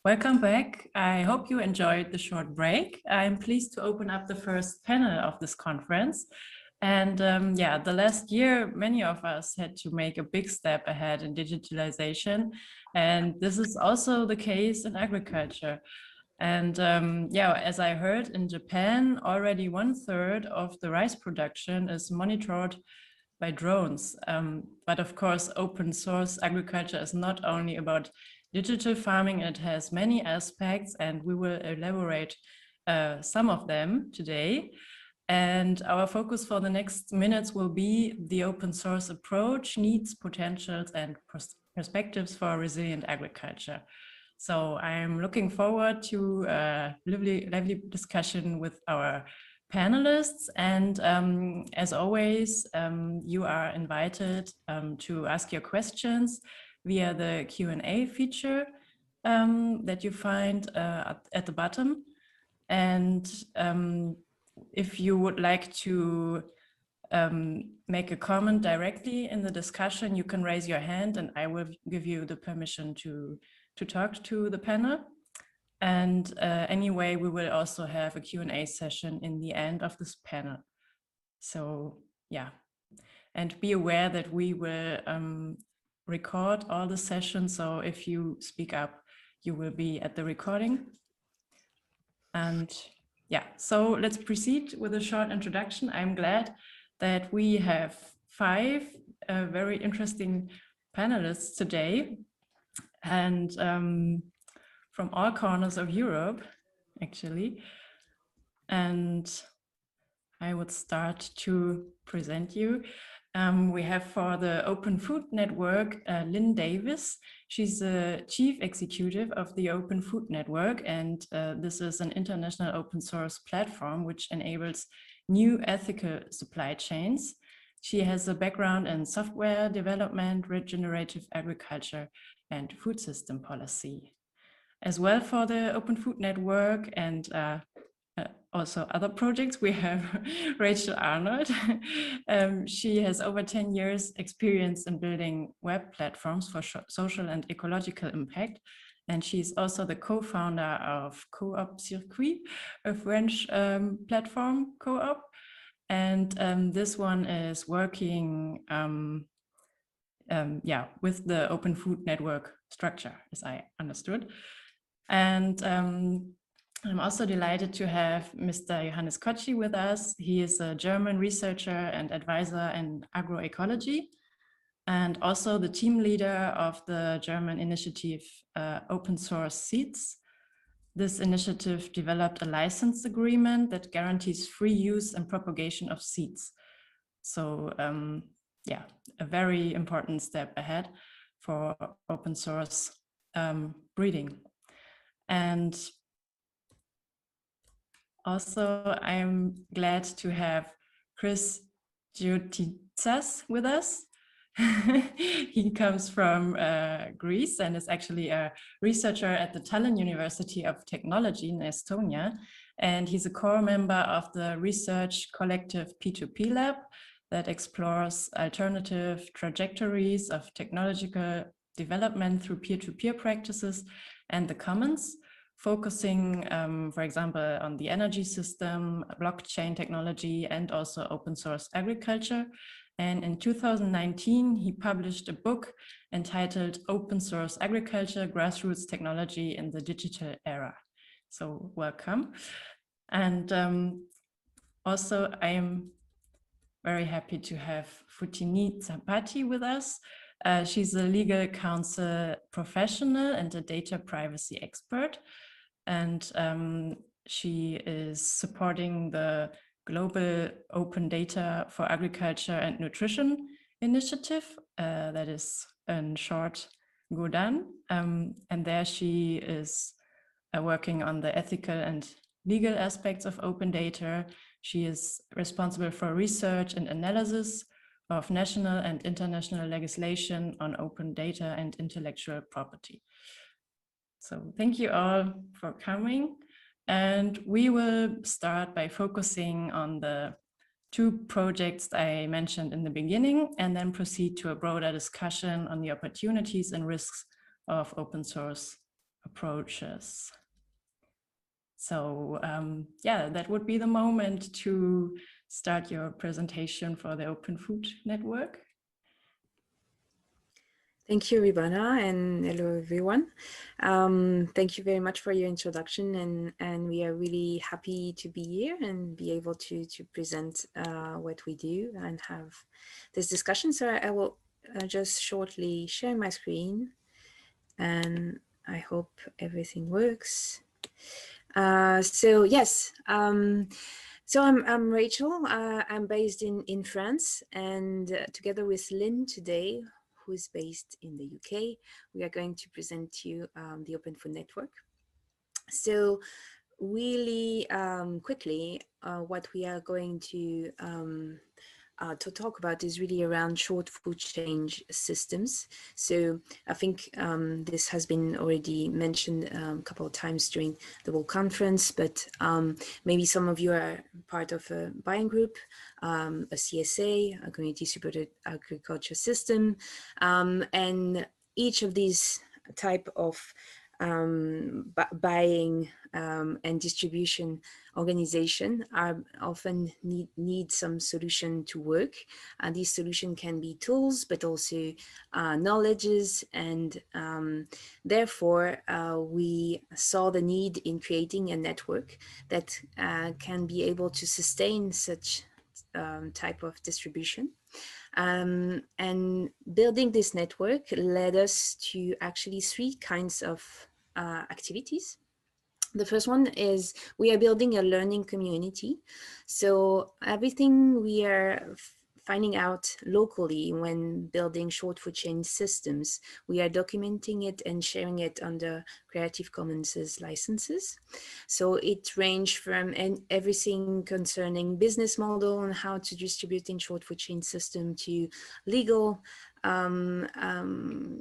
Welcome back. I hope you enjoyed the short break. I'm pleased to open up the first panel of this conference. And yeah, the last year, many of us had to make a big step ahead in digitalization. And this is also the case in agriculture. And yeah, as I heard, in Japan, already 1/3 of the rice production is monitored by drones. But of course, open source agriculture is not only about digital farming, it has many aspects, and we will elaborate some of them today. And our focus for the next minutes will be the open source approach, needs, potentials, and perspectives for resilient agriculture. So I'm looking forward to a lively discussion with our panelists. And as always, you are invited to ask your questions via the Q&A feature that you find at the bottom. And if you would like to make a comment directly in the discussion, you can raise your hand and I will give you the permission to talk to the panel. And anyway, we will also have a Q&A session in the end of this panel. So yeah, and be aware that we will record all the sessions. So if you speak up, you will be at the recording. And yeah, so let's proceed with a short introduction. I'm glad that we have 5 very interesting panelists today. And from all corners of Europe, actually. And I would start to present you. We have for the Open Food Network, Lynne Davis. She's the chief executive of the Open Food Network, and this is an international open source platform which enables new ethical supply chains. She has a background in software development, regenerative agriculture, and food system policy. As well for the Open Food Network and also other projects, we have Rachel Arnould. She has over 10 years experience in building web platforms for social and ecological impact. And she's also the co-founder of Co-op Circuit, a French platform co-op. And this one is working yeah, with the Open Food Network structure, as I understood. And I'm also delighted to have Mr. Johannes Kotschi with us. He is a German researcher and advisor in agroecology, and also the team leader of the German initiative Open Source Seeds. This initiative developed a license agreement that guarantees free use and propagation of seeds. So yeah, a very important step ahead for open source breeding. And also, I'm glad to have Chris Giotitsas with us. He comes from Greece and is actually a researcher at the Tallinn University of Technology in Estonia. And he's a core member of the research collective P2P Lab that explores alternative trajectories of technological development through peer-to-peer practices and the commons, focusing, for example, on the energy system, blockchain technology, and also open source agriculture. And in 2019, he published a book entitled Open Source Agriculture, Grassroots Technology in the Digital Era. So welcome. And also I am very happy to have Foteini Zampati with us. She's a legal counsel professional and a data privacy expert. And she is supporting the Global Open Data for Agriculture and Nutrition initiative, that is in short GODAN. And there she is working on the ethical and legal aspects of open data. She is responsible for research and analysis of national and international legislation on open data and intellectual property. So thank you all for coming. And we will start by focusing on the 2 projects I mentioned in the beginning, and then proceed to a broader discussion on the opportunities and risks of open source approaches. So yeah, that would be the moment to start your presentation for the Open Food Network. Thank you, Ribana, and hello, everyone. Thank you very much for your introduction, and we are really happy to be here and be able to present what we do and have this discussion. So I will just shortly share my screen, and I hope everything works. So yes, so I'm Rachel. I'm based in France, and together with Lynne today, who is based in the UK, we are going to present to you the Open Food Network. So really quickly, what we are going to talk about is really around short food chain systems. So I think this has been already mentioned a couple of times during the World Conference, but maybe some of you are part of a buying group, a CSA, a community supported agriculture system, and each of these type of buying and distribution organization are often need some solution to work. And these solution can be tools, but also knowledges. And therefore, we saw the need in creating a network that can be able to sustain such type of distribution. And building this network led us to actually 3 kinds of activities. The first one is we are building a learning community. So everything we are finding out locally when building short food chain systems, we are documenting it and sharing it under Creative Commons licenses. So it ranges from everything concerning business model and how to distribute in short food chain system to legal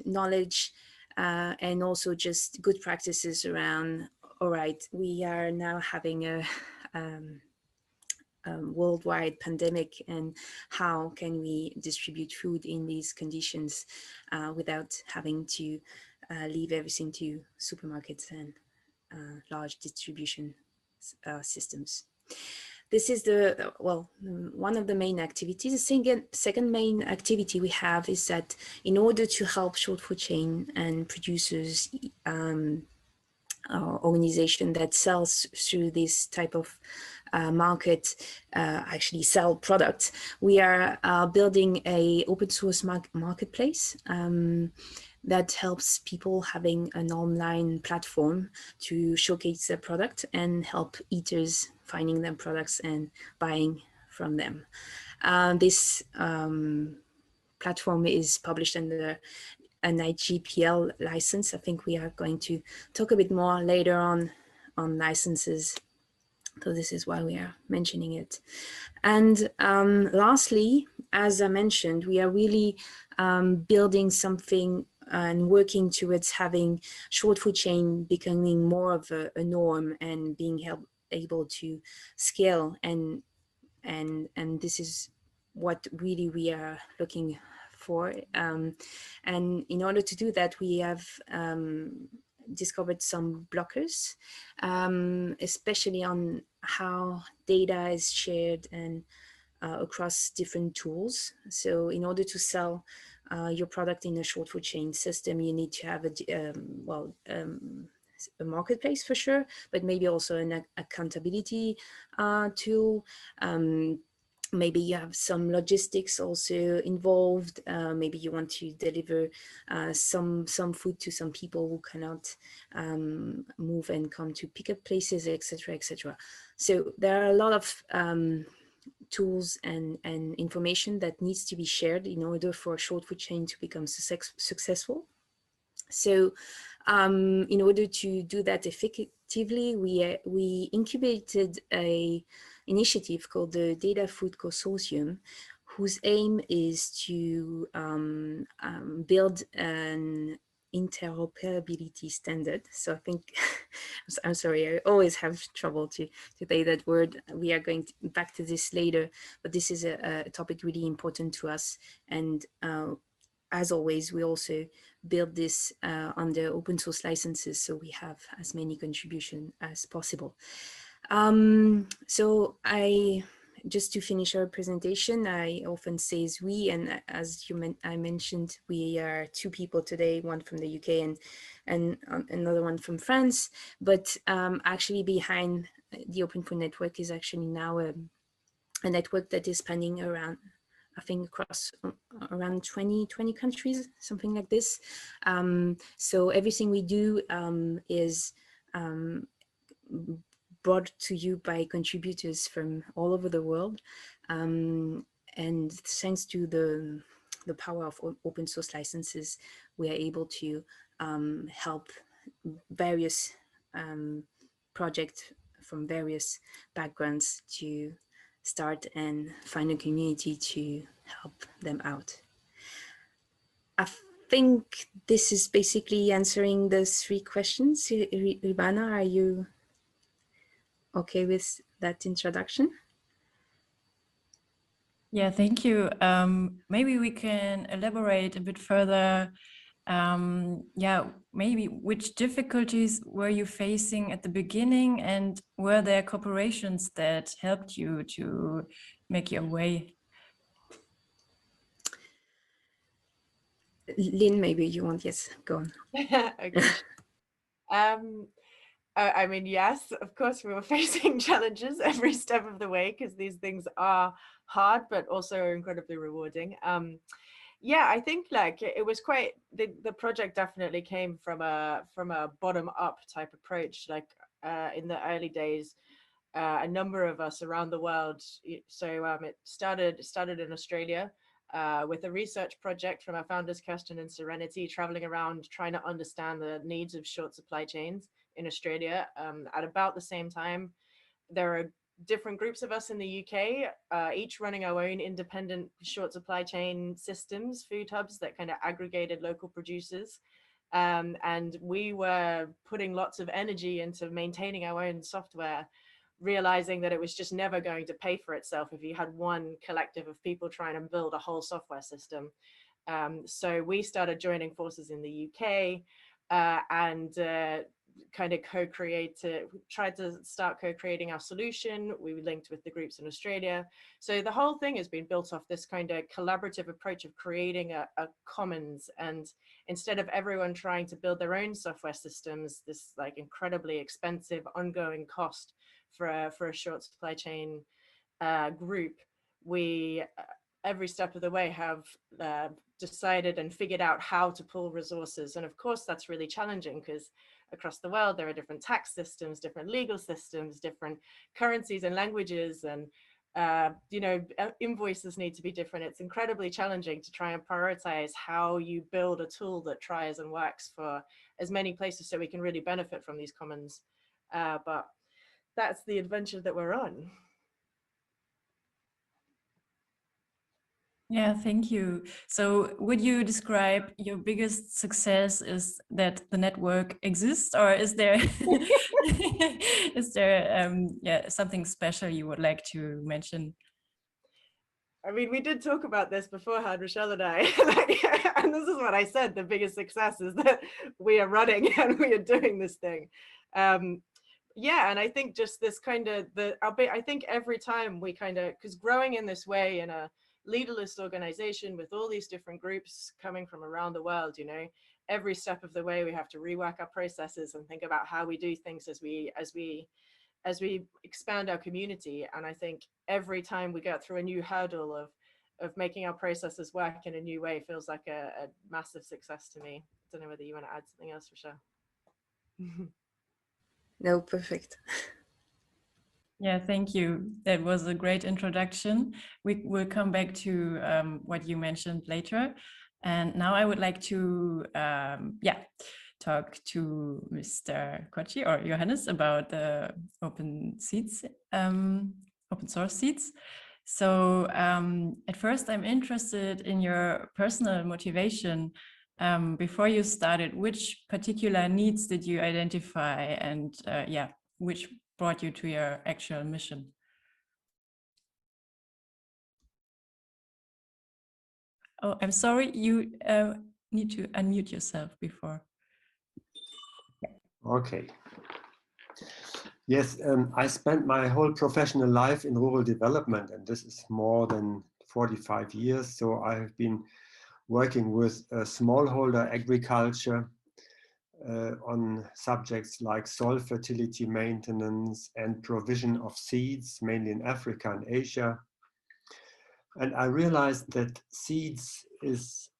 knowledge, and also just good practices around, all right, we are now having a worldwide pandemic, and how can we distribute food in these conditions without having to leave everything to supermarkets and large distribution systems. This is one of the main activities. The second main activity we have is that in order to help short food chain and producers, organization that sells through this type of market, actually sell products, we are building a open source marketplace that helps people having an online platform to showcase their product and help eaters finding their products and buying from them. This platform is published under an IGPL license. I think we are going to talk a bit more later on licenses. So this is why we are mentioning it. And lastly, as I mentioned, we are really building something and working towards having short food chain becoming more of a norm and being able to scale. And this is what really we are looking for. And in order to do that, we have discovered some blockers, especially on how data is shared and across different tools. So in order to sell your product in a short food chain system, you need to have a marketplace for sure, but maybe also an accountability tool. Maybe you have some logistics also involved. Maybe you want to deliver some food to some people who cannot move and come to pickup places, etc., etc. So there are a lot of tools and information that needs to be shared in order for a short food chain to become successful. So in order to do that effectively, we incubated a initiative called the Data Food Consortium, whose aim is to build an interoperability standard. So I think, I'm sorry, I always have trouble to say that word. We are going back to this later, but this is a topic really important to us. And as always, we also build this under open source licenses, so we have as many contributions as possible. So just to finish our presentation, I often say we, and as I mentioned, we are two people today, one from the UK and another one from France, but actually behind the Open4 network is actually now a network that is spanning around, I think, across around 20 countries, something like this. So everything we do is brought to you by contributors from all over the world. And thanks to the power of open source licenses, we are able to help various projects from various backgrounds to start and find a community to help them out. I think this is basically answering the 3 questions. Ribana, are you okay with that introduction? Yeah, thank you. Maybe we can elaborate a bit further. Yeah, maybe which difficulties were you facing at the beginning, and were there corporations that helped you to make your way? Lynne, maybe you want, yes, go on. Okay. I mean, yes, of course, we were facing challenges every step of the way, because these things are hard, but also incredibly rewarding. Yeah, I think like it was quite, the project definitely came from a bottom up type approach. Like in the early days, a number of us around the world. So it started in Australia with a research project from our founders, Kirsten and Serenity, traveling around trying to understand the needs of short supply chains in Australia. At about the same time, there are different groups of us in the UK, each running our own independent short supply chain systems, food hubs that kind of aggregated local producers. And we were putting lots of energy into maintaining our own software, realizing that it was just never going to pay for itself if you had one collective of people trying to build a whole software system. So we started joining forces in the UK and kind of tried to start co-creating our solution. We linked with the groups in Australia. So the whole thing has been built off this kind of collaborative approach of creating a commons. And instead of everyone trying to build their own software systems, this like incredibly expensive ongoing cost for a short supply chain group, we every step of the way have decided and figured out how to pool resources. And of course, that's really challenging because across the world, there are different tax systems, different legal systems, different currencies and languages, and invoices need to be different. It's incredibly challenging to try and prioritize how you build a tool that tries and works for as many places so we can really benefit from these commons. But that's the adventure that we're on. Yeah, thank you. So would you describe your biggest success is that the network exists, or is there is there something special you would like to mention? I mean, we did talk about this beforehand, Rochelle and I, and this is what I said, the biggest success is that we are running and we are doing this thing. Yeah, and I think just this kind of, I think every time we kind of, because growing in this way in a leaderless organization with all these different groups coming from around the world, every step of the way we have to rework our processes and think about how we do things as we expand our community. And I think every time we get through a new hurdle of making our processes work in a new way feels like a massive success to me. I don't know whether you want to add something else, Rochelle. No, perfect. Yeah, thank you. That was a great introduction. We will come back to what you mentioned later. And now I would like to, talk to Mr. Kotschi or Johannes about the open source seeds. So at first, I'm interested in your personal motivation before you started, which particular needs did you identify, and yeah, which brought you to your actual mission? Oh, I'm sorry, you need to unmute yourself before. Okay. Yes, I spent my whole professional life in rural development, and this is more than 45 years. So I have been working with smallholder agriculture on subjects like soil fertility maintenance and provision of seeds, mainly in Africa and Asia. And I realized that seeds is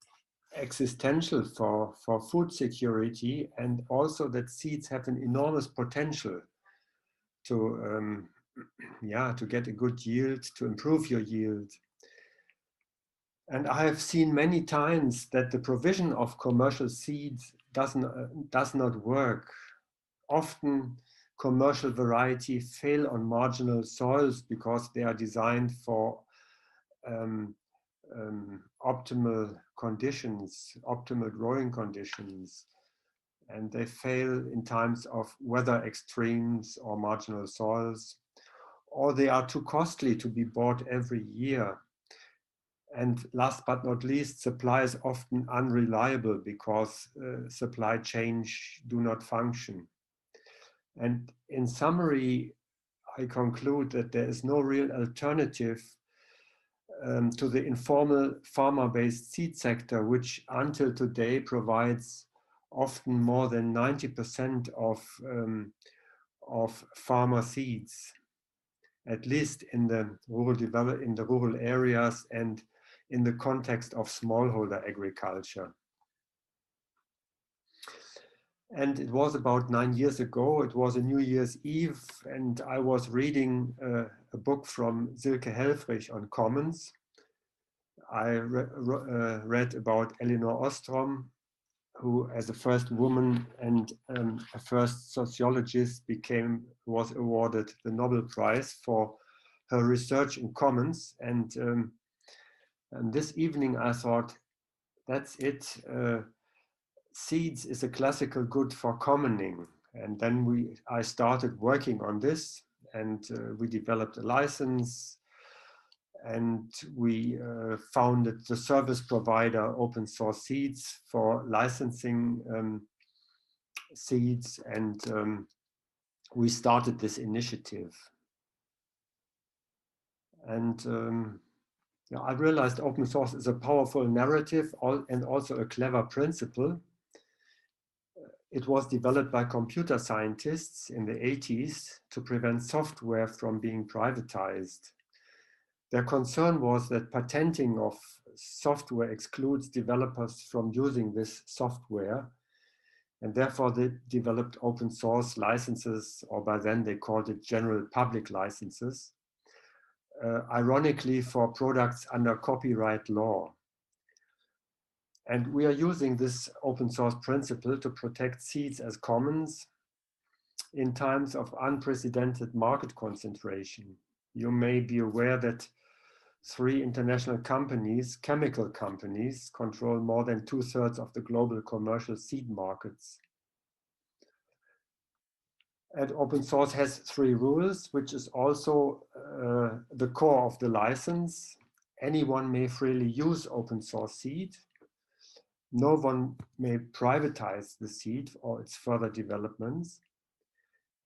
existential for food security, and also that seeds have an enormous potential to to get a good yield, to improve your yield. And I have seen many times that the provision of commercial seeds does not work. Often commercial variety fail on marginal soils because they are designed for optimal conditions, optimal growing conditions. And they fail in times of weather extremes or marginal soils, or they are too costly to be bought every year. And last but not least, supply is often unreliable because supply chains do not function. And in summary, I conclude that there is no real alternative to the informal farmer-based seed sector, which until today provides often more than 90% of farmer seeds, at least in the rural areas and in the context of smallholder agriculture. And it was about 9 years ago. It was a New Year's Eve, and I was reading a book from Silke Helfrich on commons. I read about Elinor Ostrom, who, as a first woman and a first sociologist, was awarded the Nobel Prize for her research in commons. And this evening I thought, that's it. Seeds is a classical good for commoning. And then I started working on this, and we developed a license, and we founded the service provider Open Source Seeds for licensing seeds, and we started this initiative. And I realized open source is a powerful narrative and also a clever principle. It was developed by computer scientists in the 80s to prevent software from being privatized. Their concern was that patenting of software excludes developers from using this software, and therefore they developed open source licenses, or by then they called it general public licenses, ironically for products under copyright law. And we are using this open source principle to protect seeds as commons in times of unprecedented market concentration. You may be aware that 3 international companies, chemical companies, control more than 2/3 of the global commercial seed markets. And open source has 3 rules, which is also the core of the license. Anyone may freely use open source seed. No one may privatize the seed or its further developments.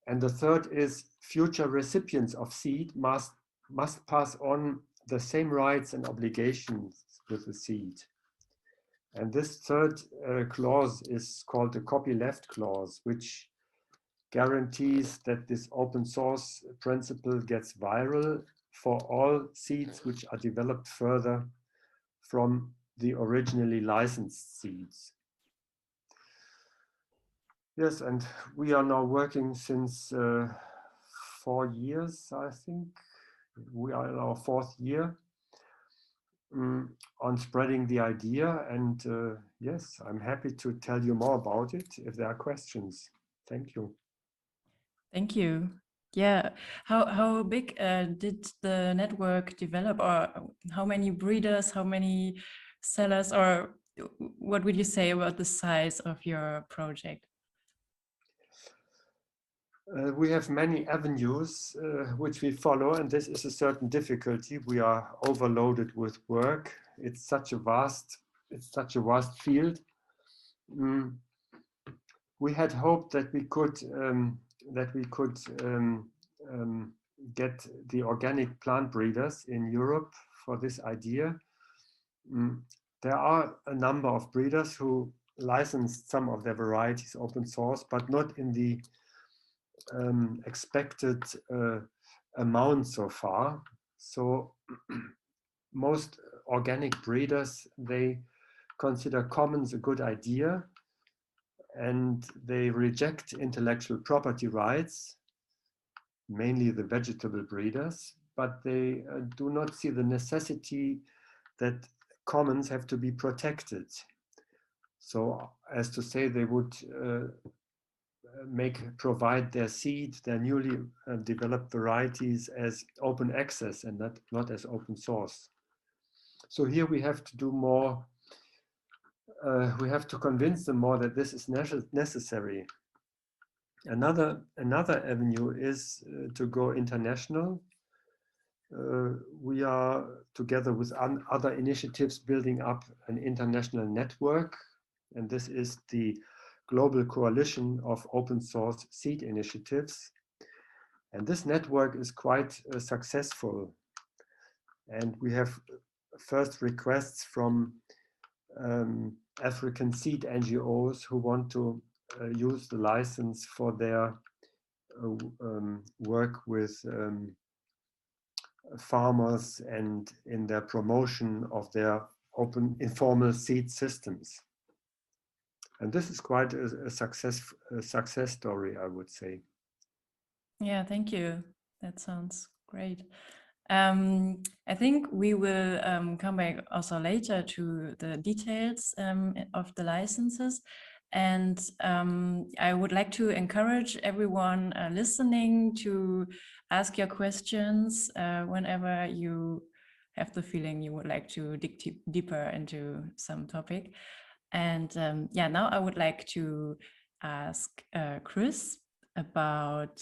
And the third is future recipients of seed must pass on the same rights and obligations with the seed. And this third clause is called the copyleft clause, which guarantees that this open source principle gets viral for all seeds which are developed further from the originally licensed seeds. Yes, and we are now working since 4 years, I think. We are in our 4th year on spreading the idea. And yes, I'm happy to tell you more about it if there are questions. Thank you. Thank you. Yeah, how big did the network develop, or how many breeders, how many sellers, or what would you say about the size of your project? We have many avenues which we follow, and this is a certain difficulty. We are overloaded with work. It's such a vast field. We had hoped that we could get the organic plant breeders in Europe for this idea. There are a number of breeders who licensed some of their varieties open source, but not in the expected amount so far. So most organic breeders, they consider commons a good idea, and they reject intellectual property rights, mainly the vegetable breeders, but they do not see the necessity that commons have to be protected. So as to say, they would provide their seed, their newly developed varieties as open access and not as open source. So here we have to do more. We have to convince them more that this is necessary. Another avenue is to go international. We are, together with other initiatives, building up an international network, and this is the Global Coalition of Open Source Seed Initiatives. And this network is quite successful. And we have first requests from African seed NGOs who want to use the license for their work with farmers and in their promotion of their open informal seed systems. And this is quite a success story, I would say. Yeah, thank you. That sounds great. I think we will come back also later to the details of the licenses. And I would like to encourage everyone listening to ask your questions whenever you have the feeling you would like to dig deeper into some topic. And yeah, now I would like to ask Chris about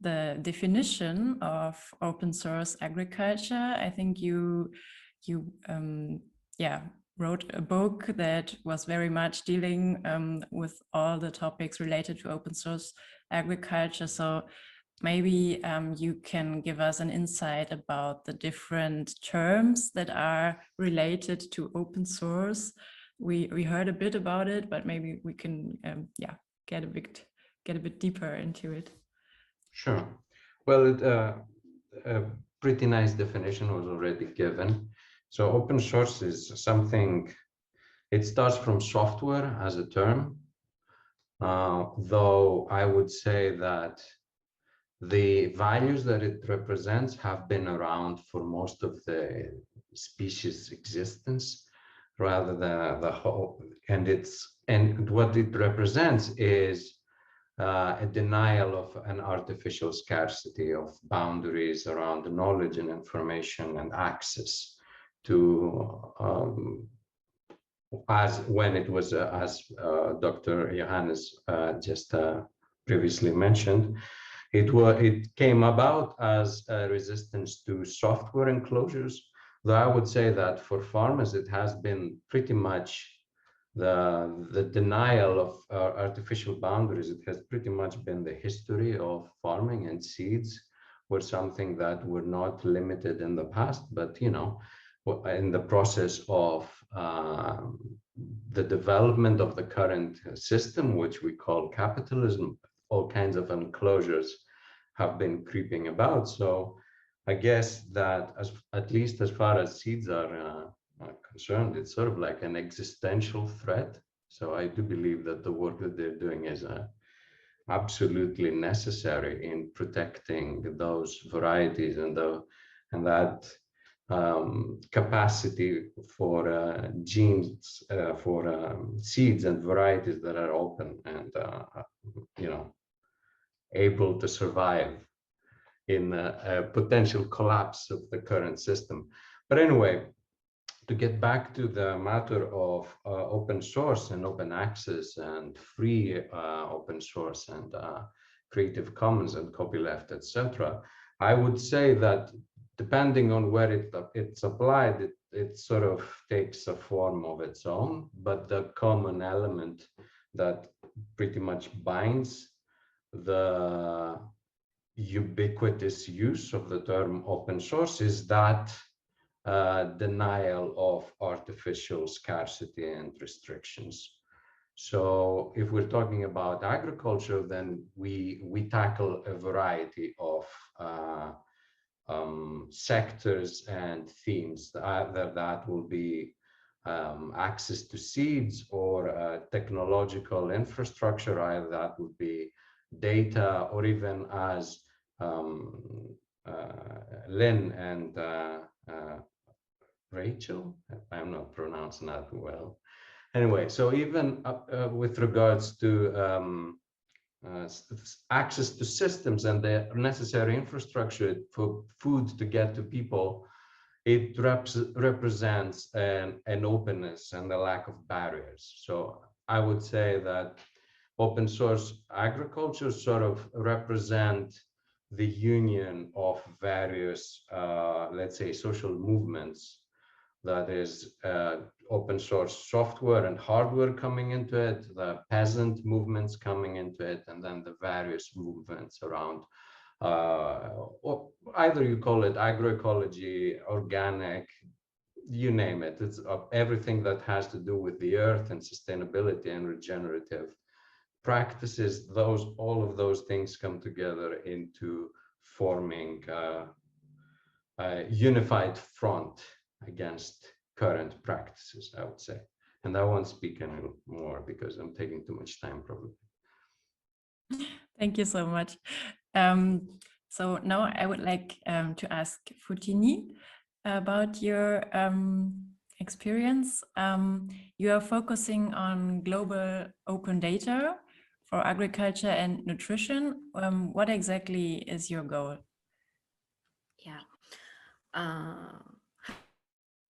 the definition of open source agriculture. I think you wrote a book that was very much dealing with all the topics related to open source agriculture. So maybe you can give us an insight about the different terms that are related to open source. We heard a bit about it, but maybe we can get a bit deeper into it. Sure. Well, a pretty nice definition was already given. So open source is something, it starts from software as a term, though I would say that the values that it represents have been around for most of the species' existence, rather than the whole. And what it represents is a denial of an artificial scarcity of boundaries around the knowledge and information and access to, as when it was, as Dr. Johannes just previously mentioned, it came about as a resistance to software enclosures. Though I would say that for farmers, it has been pretty much the denial of artificial boundaries. It has pretty much been the history of farming, and seeds were something that were not limited in the past, but in the process of the development of the current system, which we call capitalism, all kinds of enclosures have been creeping about. So I guess that at least as far as seeds are concerned, it's sort of like an existential threat. So I do believe that the work that they're doing is absolutely necessary in protecting those varieties and that capacity for genes, for seeds and varieties that are open and able to survive in a potential collapse of the current system. But anyway, to get back to the matter of open source and open access and free open source and Creative Commons and copyleft, etc., I would say that depending on where it's applied, it sort of takes a form of its own, but the common element that pretty much binds the ubiquitous use of the term open source is that denial of artificial scarcity and restrictions. So if we're talking about agriculture, then we tackle a variety of sectors and themes. Either that will be access to seeds or technological infrastructure, either that would be data, or even as Lynne and Rachel, I'm not pronouncing that well. Anyway, so even with regards to access to systems and the necessary infrastructure for food to get to people, it represents an openness and a lack of barriers. So I would say that open source agriculture sort of represent the union of various, let's say, social movements. That is open source software and hardware coming into it, the peasant movements coming into it, and then the various movements around, or either you call it agroecology, organic, you name it. It's everything that has to do with the earth and sustainability and regenerative practices. All of those things come together into forming a unified front against current practices, I would say. And I won't speak any more because I'm taking too much time probably. Thank you so much. So now I would like to ask Foteini about your experience. You are focusing on global open data for agriculture and nutrition. What exactly is your goal? Yeah.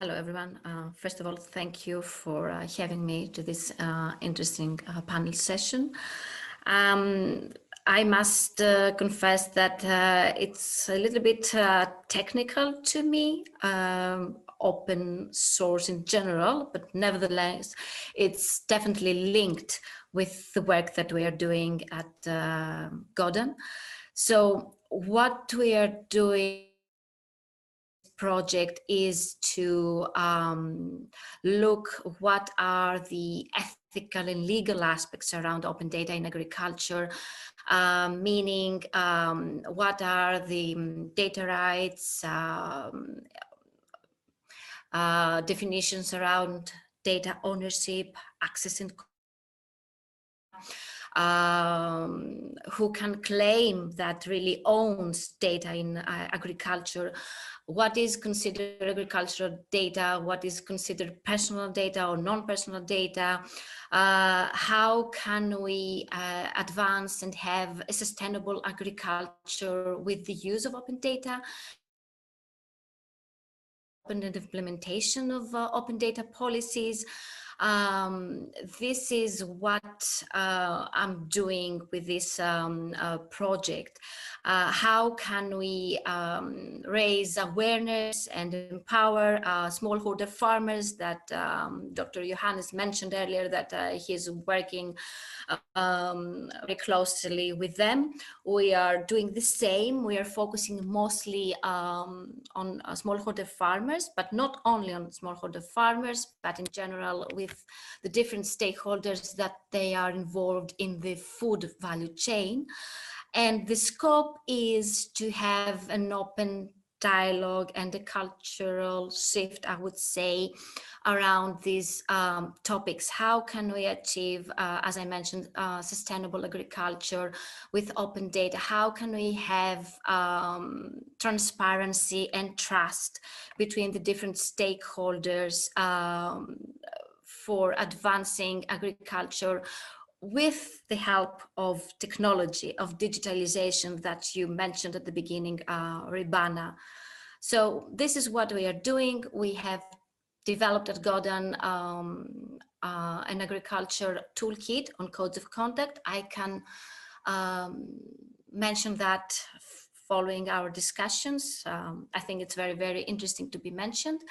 Hello, everyone. First of all, thank you for having me to this interesting panel session. I must confess that it's a little bit technical to me, open source in general, but nevertheless, it's definitely linked with the work that we are doing at Godden. So what we are doing project is to look what are the ethical and legal aspects around open data in agriculture, meaning what are the data rights, definitions around data ownership, access and who can claim that really owns data in agriculture, what is considered agricultural data, what is considered personal data or non-personal data, how can we advance and have a sustainable agriculture with the use of open data, and implementation of open data policies. This is what I'm doing with this project. How can we raise awareness and empower smallholder farmers that Dr. Johannes mentioned earlier, that he's working very closely with them. We are doing the same. We are focusing mostly on smallholder farmers, but not only on smallholder farmers, but in general with the different stakeholders that they are involved in the food value chain. And the scope is to have an open dialogue and a cultural shift, I would say, around these topics. How can we achieve, as I mentioned, sustainable agriculture with open data? How can we have transparency and trust between the different stakeholders for advancing agriculture with the help of technology, of digitalization that you mentioned at the beginning, Ribana. So this is what we are doing. We have developed at Godin an agriculture toolkit on codes of conduct. I can mention that following our discussions. I think it's very, very interesting to be mentioned,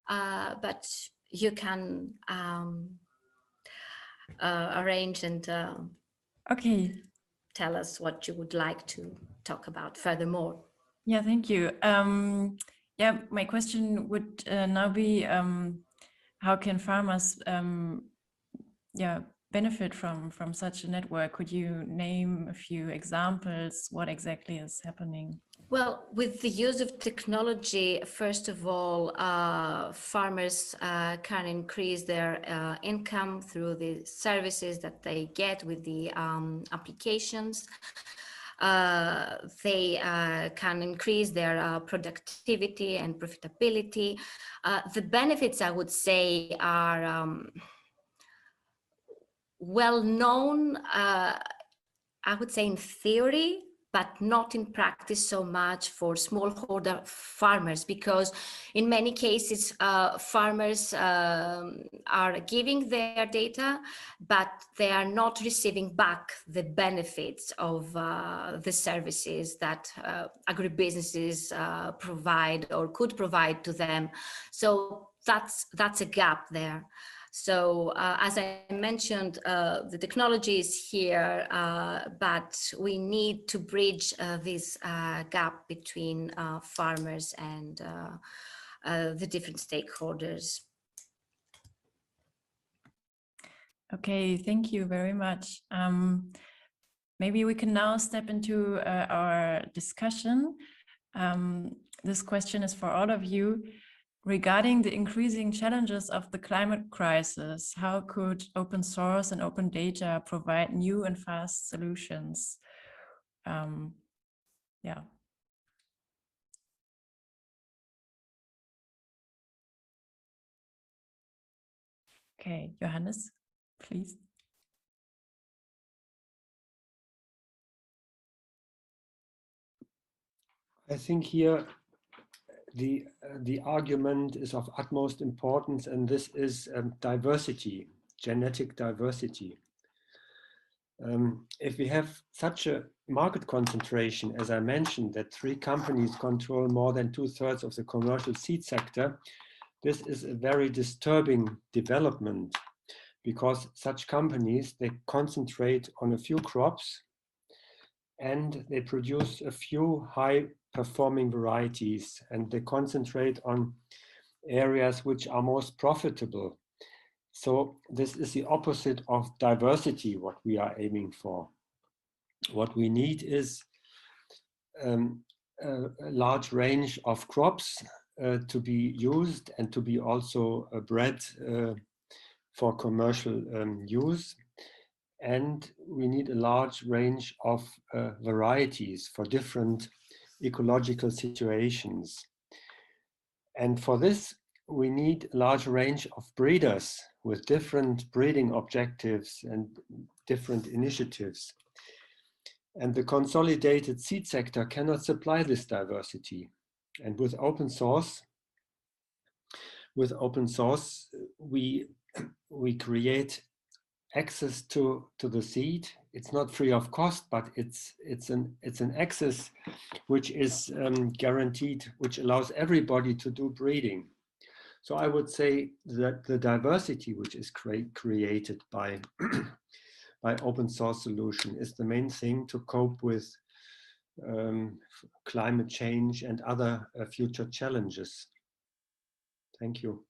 but you can arrange and Okay. tell us what you would like to talk about furthermore. Yeah, thank you. Yeah, my question would now be, how can farmers benefit from such a network? Could you name a few examples? What exactly is happening? Well, with the use of technology, first of all, farmers can increase their income through the services that they get with the applications. They can increase their productivity and profitability. The benefits, I would say, are well known, I would say in theory, but not in practice so much for smallholder farmers, because in many cases farmers are giving their data, but they are not receiving back the benefits of the services that agribusinesses provide or could provide to them. So that's a gap there. So as I mentioned, the technology is here, but we need to bridge this gap between farmers and the different stakeholders. Okay, thank you very much. Maybe we can now step into our discussion. This question is for all of you. Regarding the increasing challenges of the climate crisis, how could open source and open data provide new and fast solutions? Yeah. Okay, Johannes, please. I think here the argument is of utmost importance, and this is diversity, genetic diversity. If we have such a market concentration, as I mentioned, that 3 companies control more than 2/3 of the commercial seed sector, this is a very disturbing development, because such companies, they concentrate on a few crops and they produce a few high-performing varieties, and they concentrate on areas which are most profitable. So this is the opposite of diversity, what we are aiming for. What we need is a large range of crops to be used and to be also bred for commercial use. And we need a large range of varieties for different ecological situations. And for this, we need a large range of breeders with different breeding objectives and different initiatives. And the consolidated seed sector cannot supply this diversity. And with open source, we create access to the seed. It's not free of cost, but it's an access which is guaranteed, which allows everybody to do breeding. So I would say that the diversity which is created by by open source solution is the main thing to cope with climate change and other future challenges. Thank you.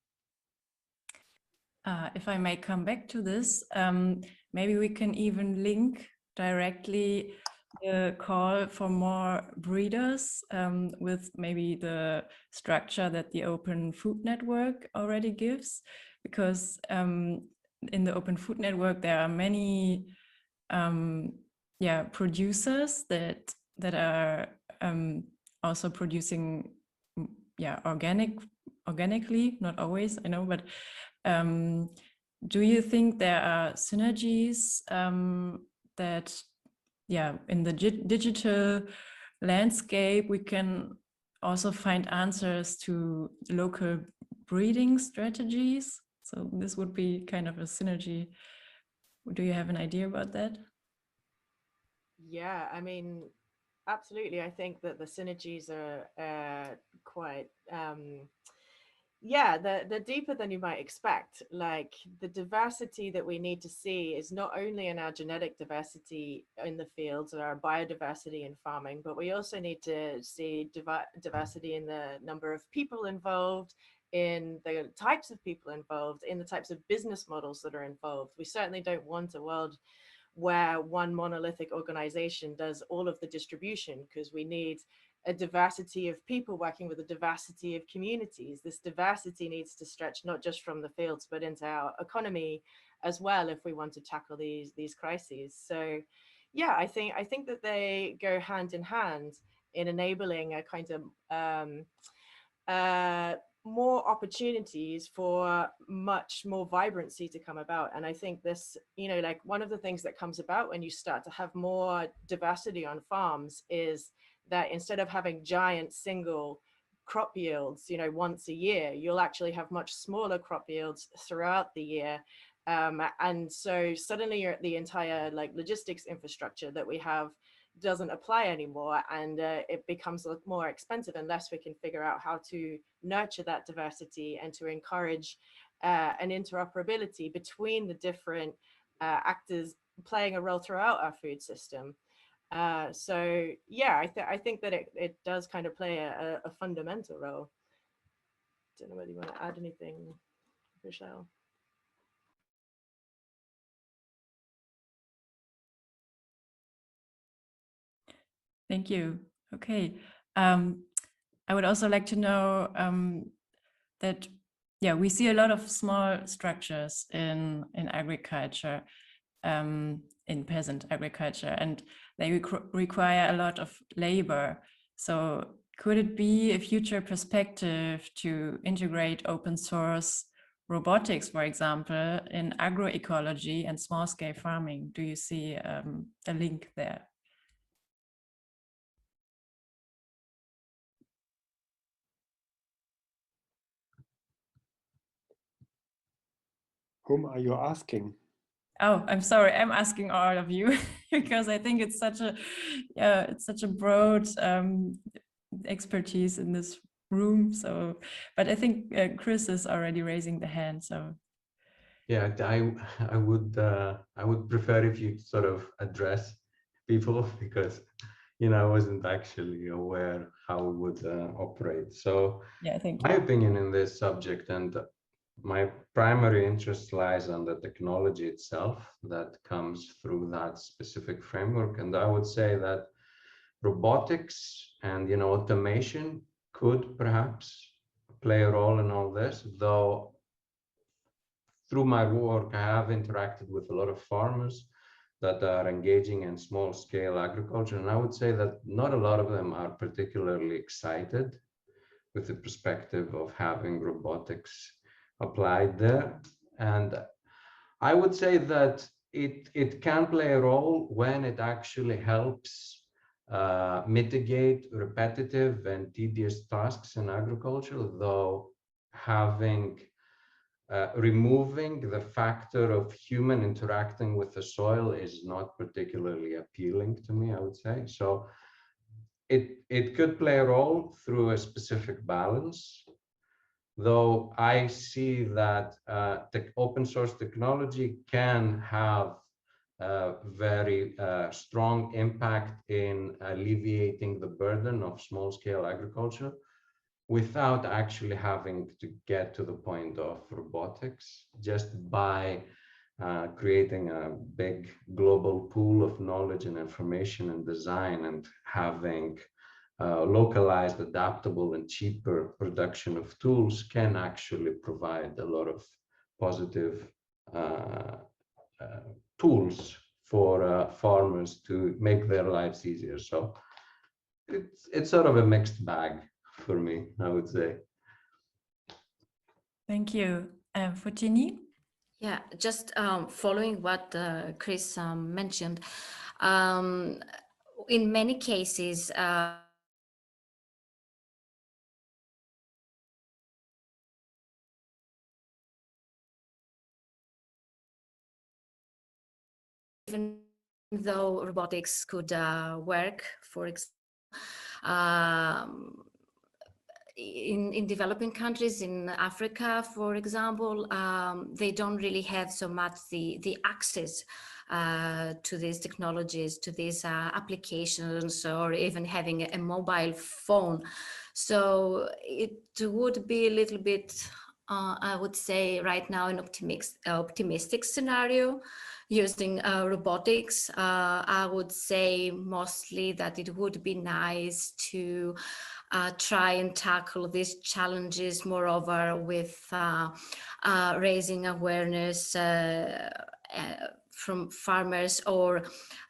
If I may come back to this, maybe we can even link directly the call for more breeders with maybe the structure that the Open Food Network already gives, because in the Open Food Network there are many producers that are also producing organically, not always, I know, but do you think there are synergies that in the digital landscape we can also find answers to local breeding strategies. So this would be kind of a synergy. Do you have an idea about that? Yeah, I mean, absolutely. I think that the synergies are quite, yeah, they're deeper than you might expect. Like the diversity that we need to see is not only in our genetic diversity in the fields or our biodiversity in farming, but we also need to see diversity in the number of people involved, in the types of people involved, in the types of business models that are involved. We certainly don't want a world where one monolithic organization does all of the distribution, because we need a diversity of people working with a diversity of communities. This diversity needs to stretch not just from the fields, but into our economy as well, if we want to tackle these crises. So yeah, I think that they go hand in hand in enabling a kind of more opportunities for much more vibrancy to come about. And I think this, you know, like one of the things that comes about when you start to have more diversity on farms is that instead of having giant single crop yields, you know, once a year, you'll actually have much smaller crop yields throughout the year. And so suddenly the entire like logistics infrastructure that we have doesn't apply anymore, and it becomes a lot more expensive unless we can figure out how to nurture that diversity and to encourage an interoperability between the different actors playing a role throughout our food system. So yeah, I think that it does kind of play a fundamental role. Don't know whether you want to add anything, Michelle. Thank you. Okay. I would also like to know that, yeah, we see a lot of small structures in agriculture, in peasant agriculture, and they require a lot of labor. So could it be a future perspective to integrate open source robotics, for example, in agroecology and small scale farming? Do you see a link there? Whom are you asking? Oh, I'm sorry. I'm asking all of you because I think it's such a broad expertise in this room. So, but I think Chris is already raising the hand. So, yeah, I would prefer if you sort of address people because I wasn't actually aware how it would operate. So yeah, thank my you. opinion in this subject, and my primary interest lies on the technology itself that comes through that specific framework. And I would say that robotics and automation could perhaps play a role in all this, though through my work I have interacted with a lot of farmers that are engaging in small scale agriculture, and I would say that not a lot of them are particularly excited with the perspective of having robotics applied there. And I would say that it can play a role when it actually helps mitigate repetitive and tedious tasks in agriculture, though removing the factor of human interacting with the soil is not particularly appealing to me, I would say. So it could play a role through a specific balance, though I see that open source technology can have a very strong impact in alleviating the burden of small scale agriculture without actually having to get to the point of robotics, just by creating a big global pool of knowledge and information and design, and having localized, adaptable, and cheaper production of tools can actually provide a lot of positive tools for farmers to make their lives easier. So it's sort of a mixed bag for me, I would say. Thank you. Foteini? Yeah, just following what Chris mentioned, in many cases, even though robotics could work, for example, in developing countries, in Africa, for example, they don't really have so much the access to these technologies, to these applications, or even having a mobile phone. So it would be a little bit, I would say right now, an optimistic scenario using robotics. I would say mostly that it would be nice to try and tackle these challenges moreover with raising awareness from farmers, or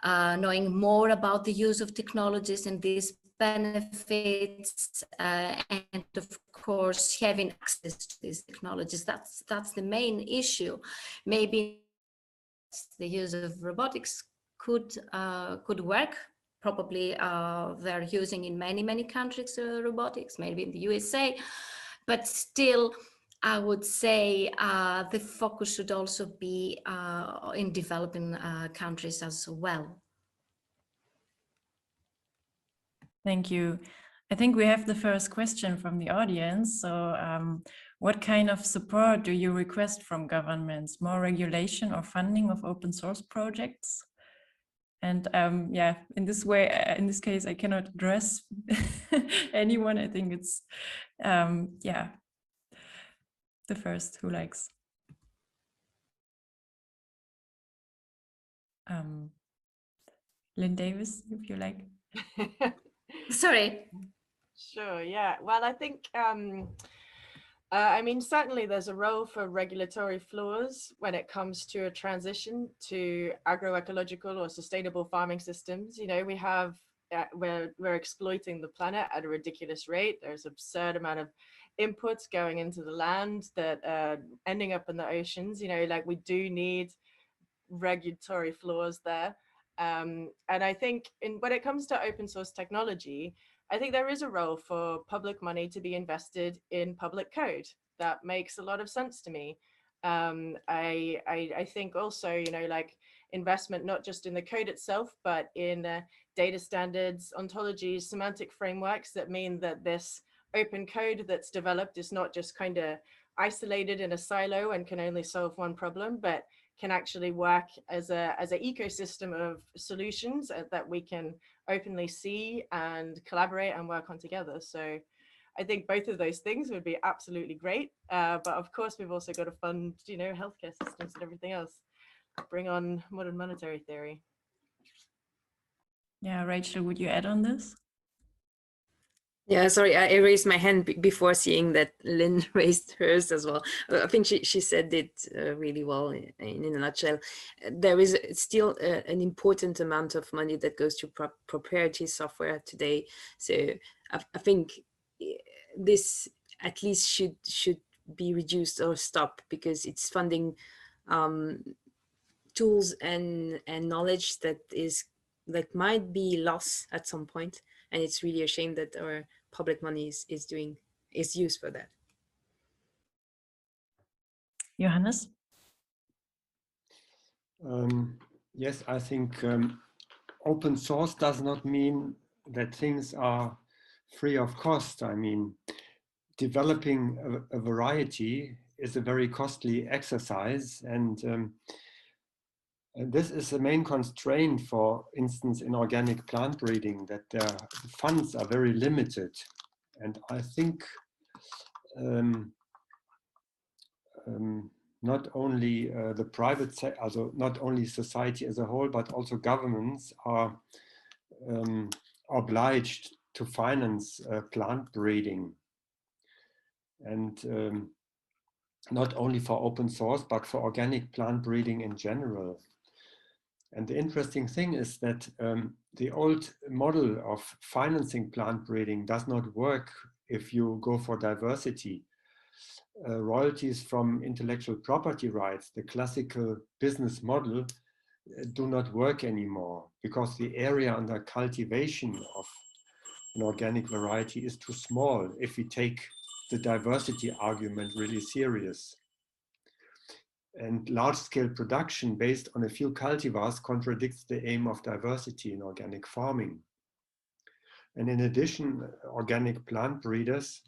knowing more about the use of technologies and these benefits, and of course having access to these technologies. That's the main issue. Maybe the use of robotics could work. Probably they're using in many countries robotics, maybe in the USA, but still I would say the focus should also be in developing countries as well. Thank you. I think we have the first question from the audience. So what kind of support do you request from governments? More regulation or funding of open source projects? And yeah, in this way, in this case, I cannot address anyone. I think it's, yeah, the first who likes. Lynne Davis, if you like. Sorry. Sure, yeah. Well, I think, I mean, certainly there's a role for regulatory floors when it comes to a transition to agroecological or sustainable farming systems. You know, we have, we're exploiting the planet at a ridiculous rate. There's an absurd amount of inputs going into the land that are ending up in the oceans. You know, like we do need regulatory floors there. And I think when it comes to open source technology, I think there is a role for public money to be invested in public code. That makes a lot of sense to me. I think also, you know, like investment, not just in the code itself, but in data standards, ontologies, semantic frameworks that mean that this open code that's developed is not just kind of isolated in a silo and can only solve one problem, but can actually work as an ecosystem of solutions that we can openly see and collaborate and work on together. So I think both of those things would be absolutely great. But of course, we've also got to fund, you know, healthcare systems and everything else. Bring on modern monetary theory. Yeah, Rachel, would you add on this? Yeah, sorry, I raised my hand before seeing that Lynne raised hers as well. I think she said it really well in a nutshell. There is still an important amount of money that goes to proprietary software today. So I think this at least should be reduced or stopped, because it's funding tools and knowledge that might be lost at some point. And it's really a shame that our public money is used for that. Johannes? Yes, I think open source does not mean that things are free of cost. I mean, developing a variety is a very costly exercise, and this is the main constraint, for instance, in organic plant breeding, that the funds are very limited. And I think not only the private sector, also not only society as a whole, but also governments are obliged to finance plant breeding. And not only for open source, but for organic plant breeding in general. And the interesting thing is that the old model of financing plant breeding does not work if you go for diversity. Royalties from intellectual property rights, the classical business model, do not work anymore, because the area under cultivation of an organic variety is too small if we take the diversity argument really serious. And large-scale production based on a few cultivars contradicts the aim of diversity in organic farming. And in addition, organic plant breeders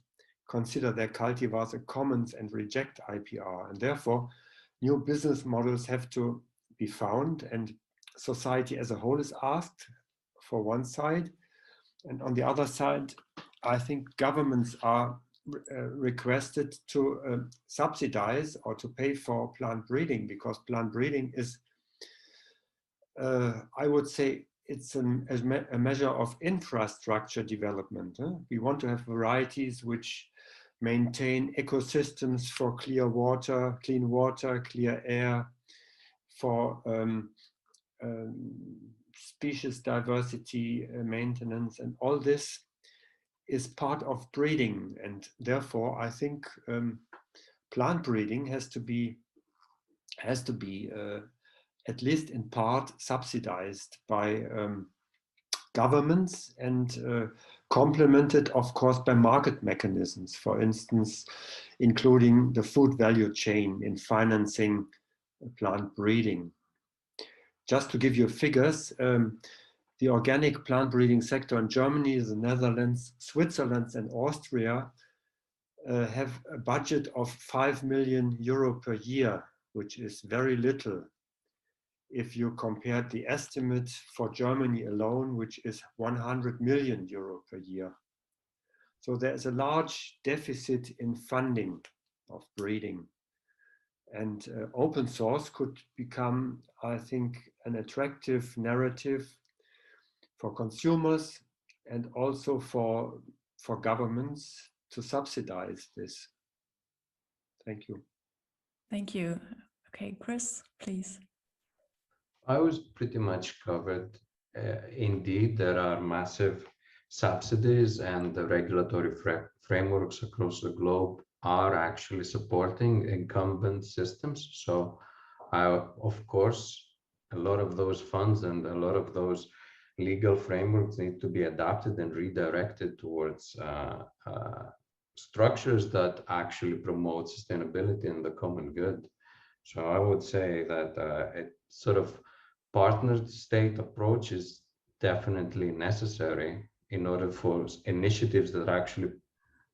consider their cultivars a commons and reject IPR. And therefore, new business models have to be found, and society as a whole is asked for one side. And on the other side, I think governments are requested to subsidize or to pay for plant breeding, because plant breeding is, I would say, it's a measure of infrastructure development. We want to have varieties which maintain ecosystems for clean water, clear air, for species diversity maintenance, and all this is part of breeding. And therefore, I think plant breeding has to be at least in part subsidized by governments, and complemented, of course, by market mechanisms, for instance, including the food value chain in financing plant breeding. Just to give you figures, the organic plant breeding sector in Germany, the Netherlands, Switzerland, and Austria have a budget of 5 million euro per year, which is very little if you compare the estimate for Germany alone, which is 100 million euro per year. So there's a large deficit in funding of breeding. And open source could become, I think, an attractive narrative for consumers and also for governments to subsidize this. Thank you. Thank you. Okay, Chris, please. I was pretty much covered. Indeed, there are massive subsidies, and the regulatory frameworks across the globe are actually supporting incumbent systems. So, of course, a lot of those funds and a lot of those legal frameworks need to be adapted and redirected towards structures that actually promote sustainability and the common good. So I would say that a sort of partner state approach is definitely necessary in order for initiatives that actually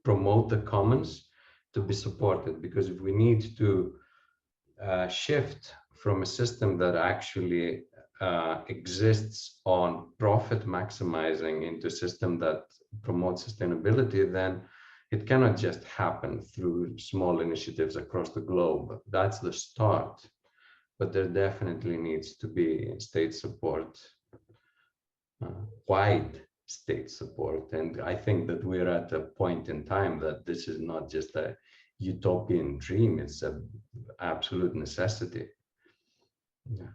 promote the commons to be supported. Because if we need to shift from a system that actually exists on profit maximizing into a system that promotes sustainability, then it cannot just happen through small initiatives across the globe. That's the start, but there definitely needs to be state support, wide state support. And I think that we're at a point in time that this is not just a utopian dream, it's an absolute necessity. Yeah.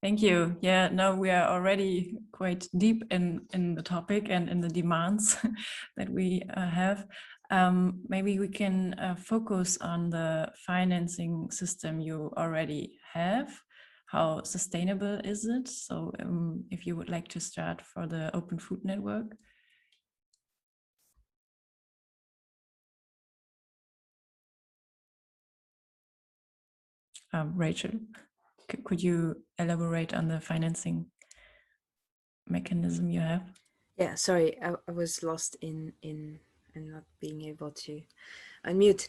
Thank you. Yeah, no, we are already quite deep in the topic and in the demands that we have. Maybe we can focus on the financing system you already have. How sustainable is it? So if you would like to start for the Open Food Network. Rachel, could you elaborate on the financing mechanism you have? Yeah, sorry, I was lost in not being able to unmute.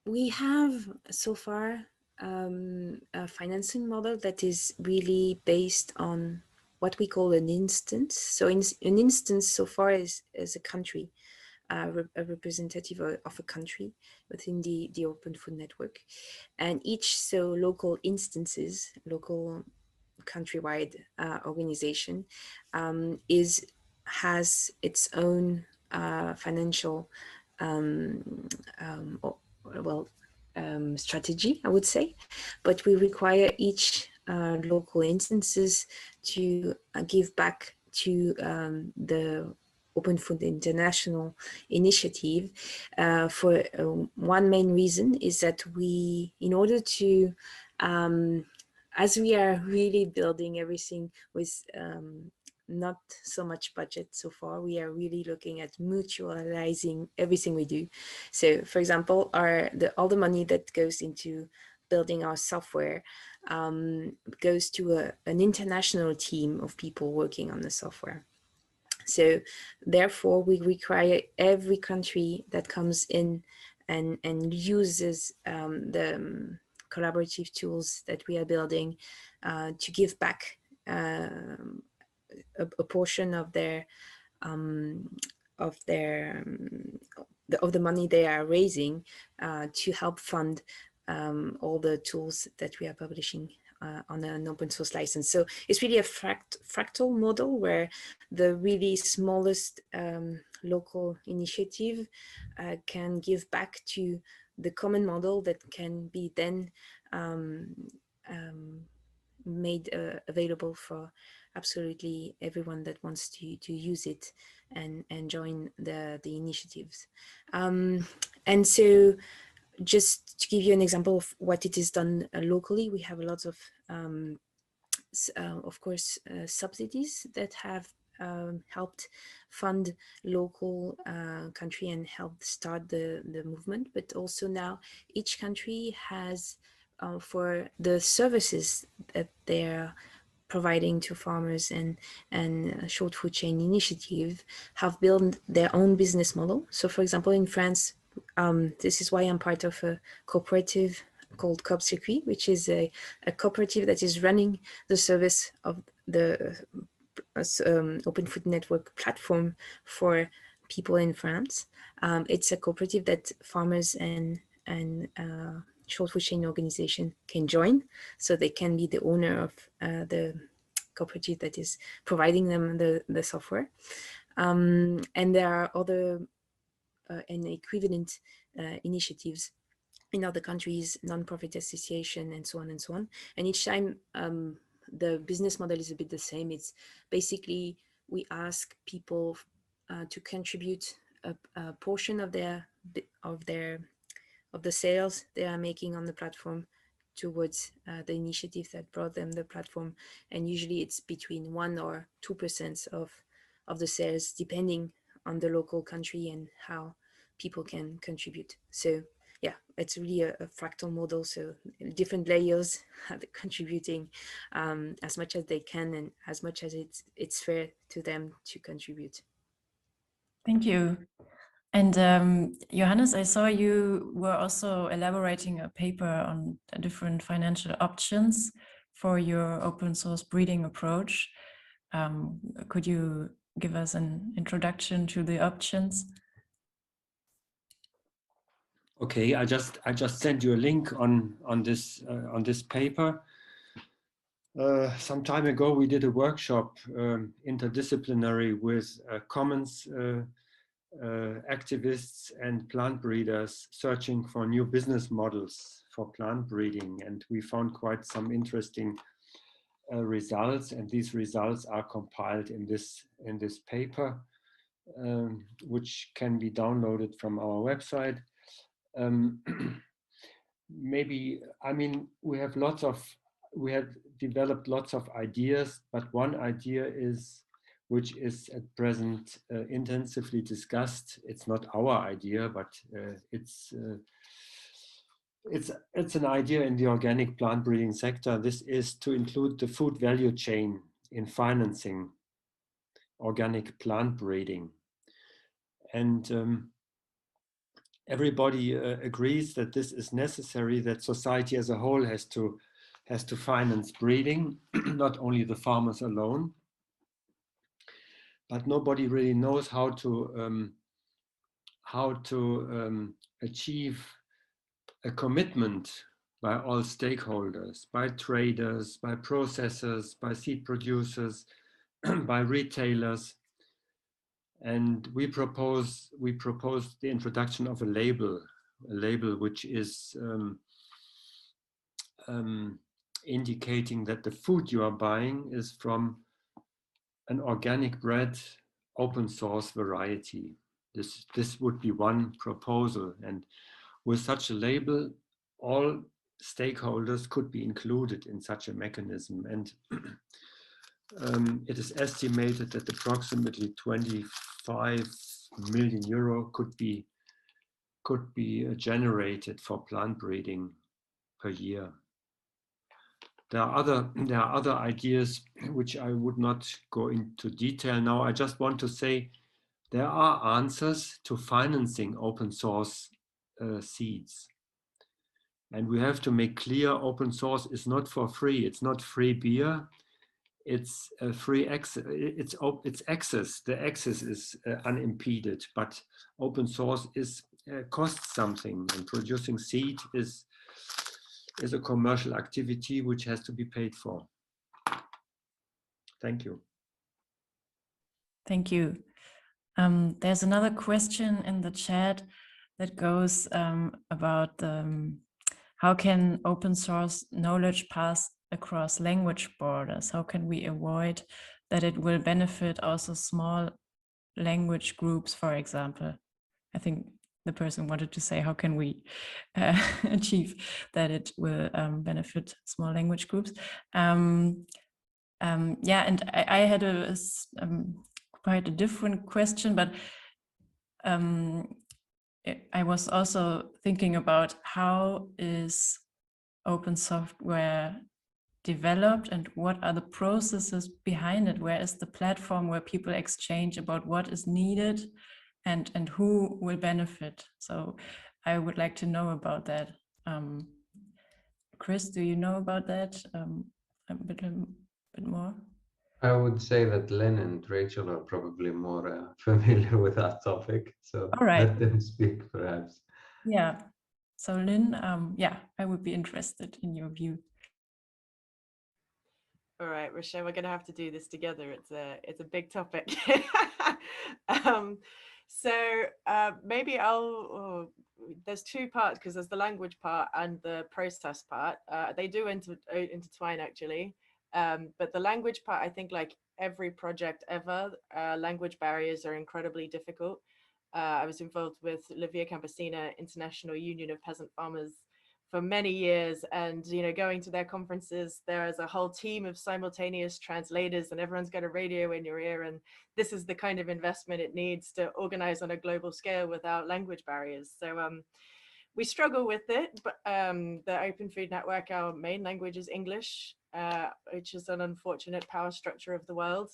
We have so far a financing model that is really based on what we call an instance. So an instance so far is a country, a representative of a country within the Open Food Network. And each local instances, local countrywide organization has its own financial strategy, I would say, but we require each local instances to give back to the Open Food International initiative for one main reason is that in order to as we are really building everything with not so much budget so far. We are really looking at mutualizing everything we do. So for example, all the money that goes into building our software goes to an international team of people working on the software. So therefore we require every country that comes in and uses the collaborative tools that we are building to give back a portion of the money they are raising to help fund all the tools that we are publishing on an open source license. So it's really a fractal model where the really smallest local initiative can give back to the common model that can be then made available for absolutely everyone that wants to use it and join the initiatives. And so just to give you an example of what it is done locally, we have lots of course, subsidies that have helped fund local country and helped start the movement. But also now each country has, for the services that they're providing to farmers and short food chain initiative, have built their own business model. So for example, in France, this is why I'm part of a cooperative called Kotschi, which is a cooperative that is running the service of the Open Food Network platform for people in France. It's a cooperative that farmers and short food chain organization can join, so they can be the owner of the cooperative that is providing them the software. And there are other and equivalent initiatives in other countries, non-profit association, and so on and so on. And each time the business model is a bit the same. It's basically we ask people to contribute a portion of the sales they are making on the platform towards the initiative that brought them the platform. And usually it's between 1 or 2% of the sales, depending on the local country and how people can contribute. So yeah, it's really a fractal model. So different layers are contributing as much as they can and as much as it's fair to them to contribute. Thank you. And Johannes, I saw you were also elaborating a paper on different financial options for your open source breeding approach. Could you give us an introduction to the options? Okay, I just sent you a link on this paper. Some time ago, we did a workshop interdisciplinary with commons activists and plant breeders searching for new business models for plant breeding, and we found quite some interesting results. And these results are compiled in this paper, which can be downloaded from our website. Maybe, I mean, we have developed lots of ideas, but one idea which is at present intensively discussed. It's not our idea, but it's an idea in the organic plant breeding sector. This is to include the food value chain in financing organic plant breeding. And everybody agrees that this is necessary, that society as a whole has to finance breeding, not only the farmers alone. But nobody really knows how to achieve a commitment by all stakeholders, by traders, by processors, by seed producers, by retailers. And we propose the introduction of a label which is indicating that the food you are buying is from an organic bred open source variety. This would be one proposal, and with such a label, all stakeholders could be included in such a mechanism. And it is estimated that approximately 25 million euro could be generated for plant breeding per year. There are other ideas which I would not go into detail now. I just want to say there are answers to financing open source seeds. And we have to make clear open source is not for free. It's not free beer. It's free access. It's access. The access is unimpeded, but open source is costs something, and producing seed is a commercial activity which has to be paid for. Thank you. Thank you. There's another question in the chat that goes about how can open source knowledge pass across language borders? How can we avoid that it will benefit also small language groups, for example? I think the person wanted to say, how can we achieve that it will benefit small language groups? Yeah, and I had quite a different question, but I was also thinking about how is open software developed and what are the processes behind it? Where is the platform where people exchange about what is needed and who will benefit? So I would like to know about that. Chris, do you know about that a bit more? I would say that Lynne and Rachel are probably more familiar with that topic, so all right, let them speak perhaps. Yeah, so Lynne, yeah, I would be interested in your view. All right, Rochelle, we're going to have to do this together. It's a big topic. Maybe there's two parts, because there's the language part and the process part. They do intertwine actually. But the language part, I think, like every project ever, language barriers are incredibly difficult. I was involved with La Via Campesina International Union of Peasant Farmers for many years, and going to their conferences, there is a whole team of simultaneous translators and everyone's got a radio in your ear, and this is the kind of investment it needs to organize on a global scale without language barriers. So we struggle with it, but the Open Food Network, our main language is English, which is an unfortunate power structure of the world.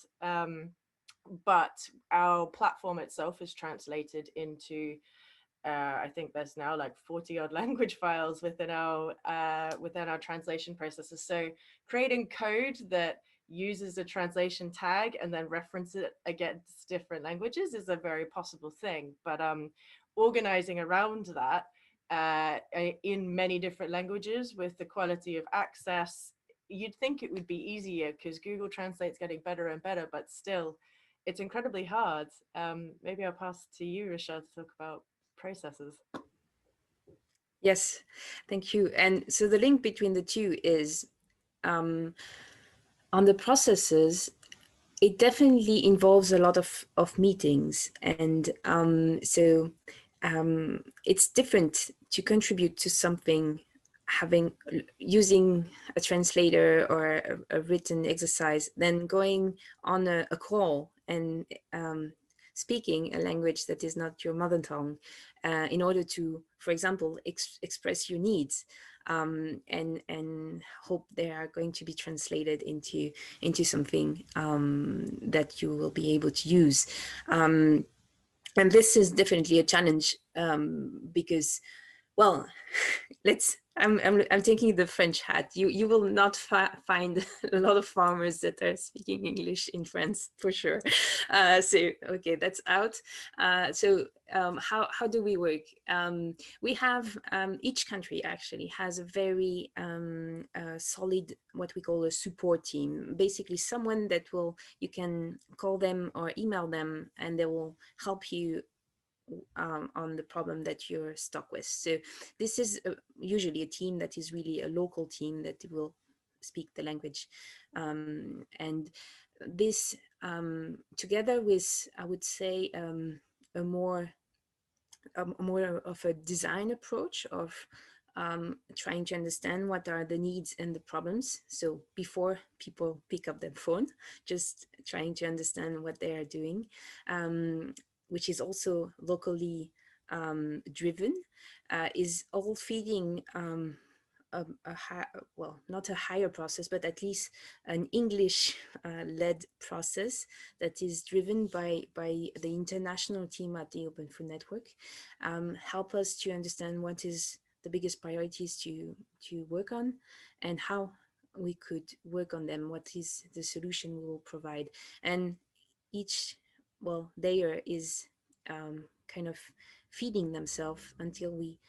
But our platform itself is translated into I think there's now like 40 odd language files within our translation processes. So creating code that uses a translation tag and then reference it against different languages is a very possible thing. But organizing around that in many different languages with the quality of access, you'd think it would be easier because Google Translate's getting better and better, but still it's incredibly hard. Maybe I'll pass to you, Rochelle, to talk about processes. Yes, thank you. And so the link between the two is on the processes, it definitely involves a lot of meetings. And it's different to contribute to something using a translator or a written exercise than going on a call and speaking a language that is not your mother tongue in order to, for example, express your needs and hope they are going to be translated into something that you will be able to use. And this is definitely a challenge because, well, I'm taking the French hat. You will not find a lot of farmers that are speaking English in France for sure. So okay, that's out. How do we work? We have each country actually has a very solid, what we call a support team. Basically, someone that you can call them or email them, and they will help you on the problem that you're stuck with. So this is usually a team that is really a local team that will speak the language. And this together with, I would say, a more of a design approach of trying to understand what are the needs and the problems. So before people pick up their phone, just trying to understand what they are doing, which is also locally driven, is all feeding well, not a higher process, but at least an English-led process that is driven by the international team at the Open Food Network, help us to understand what is the biggest priorities to work on and how we could work on them, what is the solution we will provide. And each, well, layer is kind of feeding themselves until we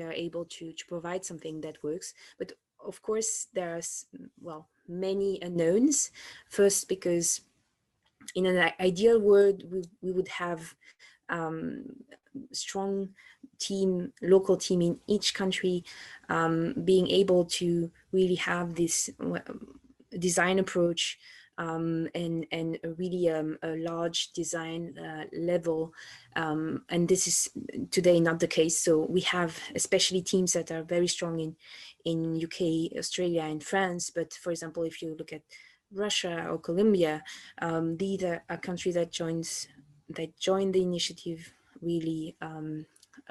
are able to provide something that works. But of course, there are, well, many unknowns. First, because in an ideal world, we would have strong team, local team in each country, being able to really have this design approach and really a large design level. And this is today not the case. So we have especially teams that are very strong in UK, Australia, and France. But for example, if you look at Russia or Colombia, these are countries that joined the initiative really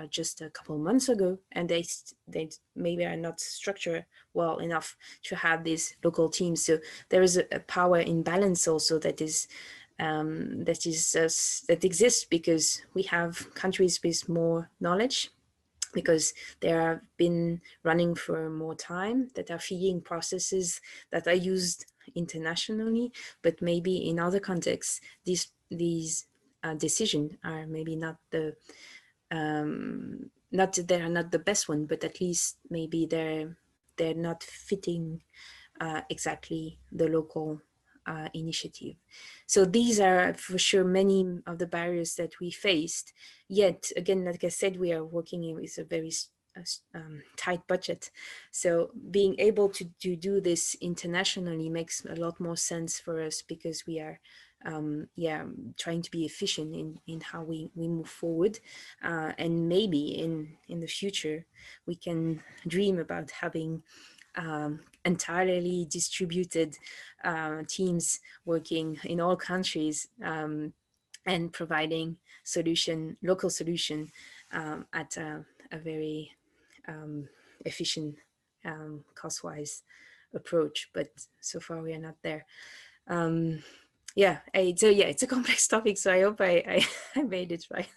just a couple of months ago, and they maybe are not structured well enough to have these local teams. So there is a power imbalance also that exists because we have countries with more knowledge, because they have been running for more time, that are feeding processes that are used internationally, but maybe in other contexts, these decisions are maybe not the not that they are not the best one, but at least maybe they're not fitting exactly the local initiative. So these are for sure many of the barriers that we faced. Yet again, like I said, we are working with a very tight budget. So being able to do this internationally makes a lot more sense for us, because we are trying to be efficient in how we move forward, and maybe in the future we can dream about having entirely distributed teams working in all countries, and providing local solution at a very efficient, cost-wise approach. But so far we are not there. It's a complex topic, so I hope I made it right.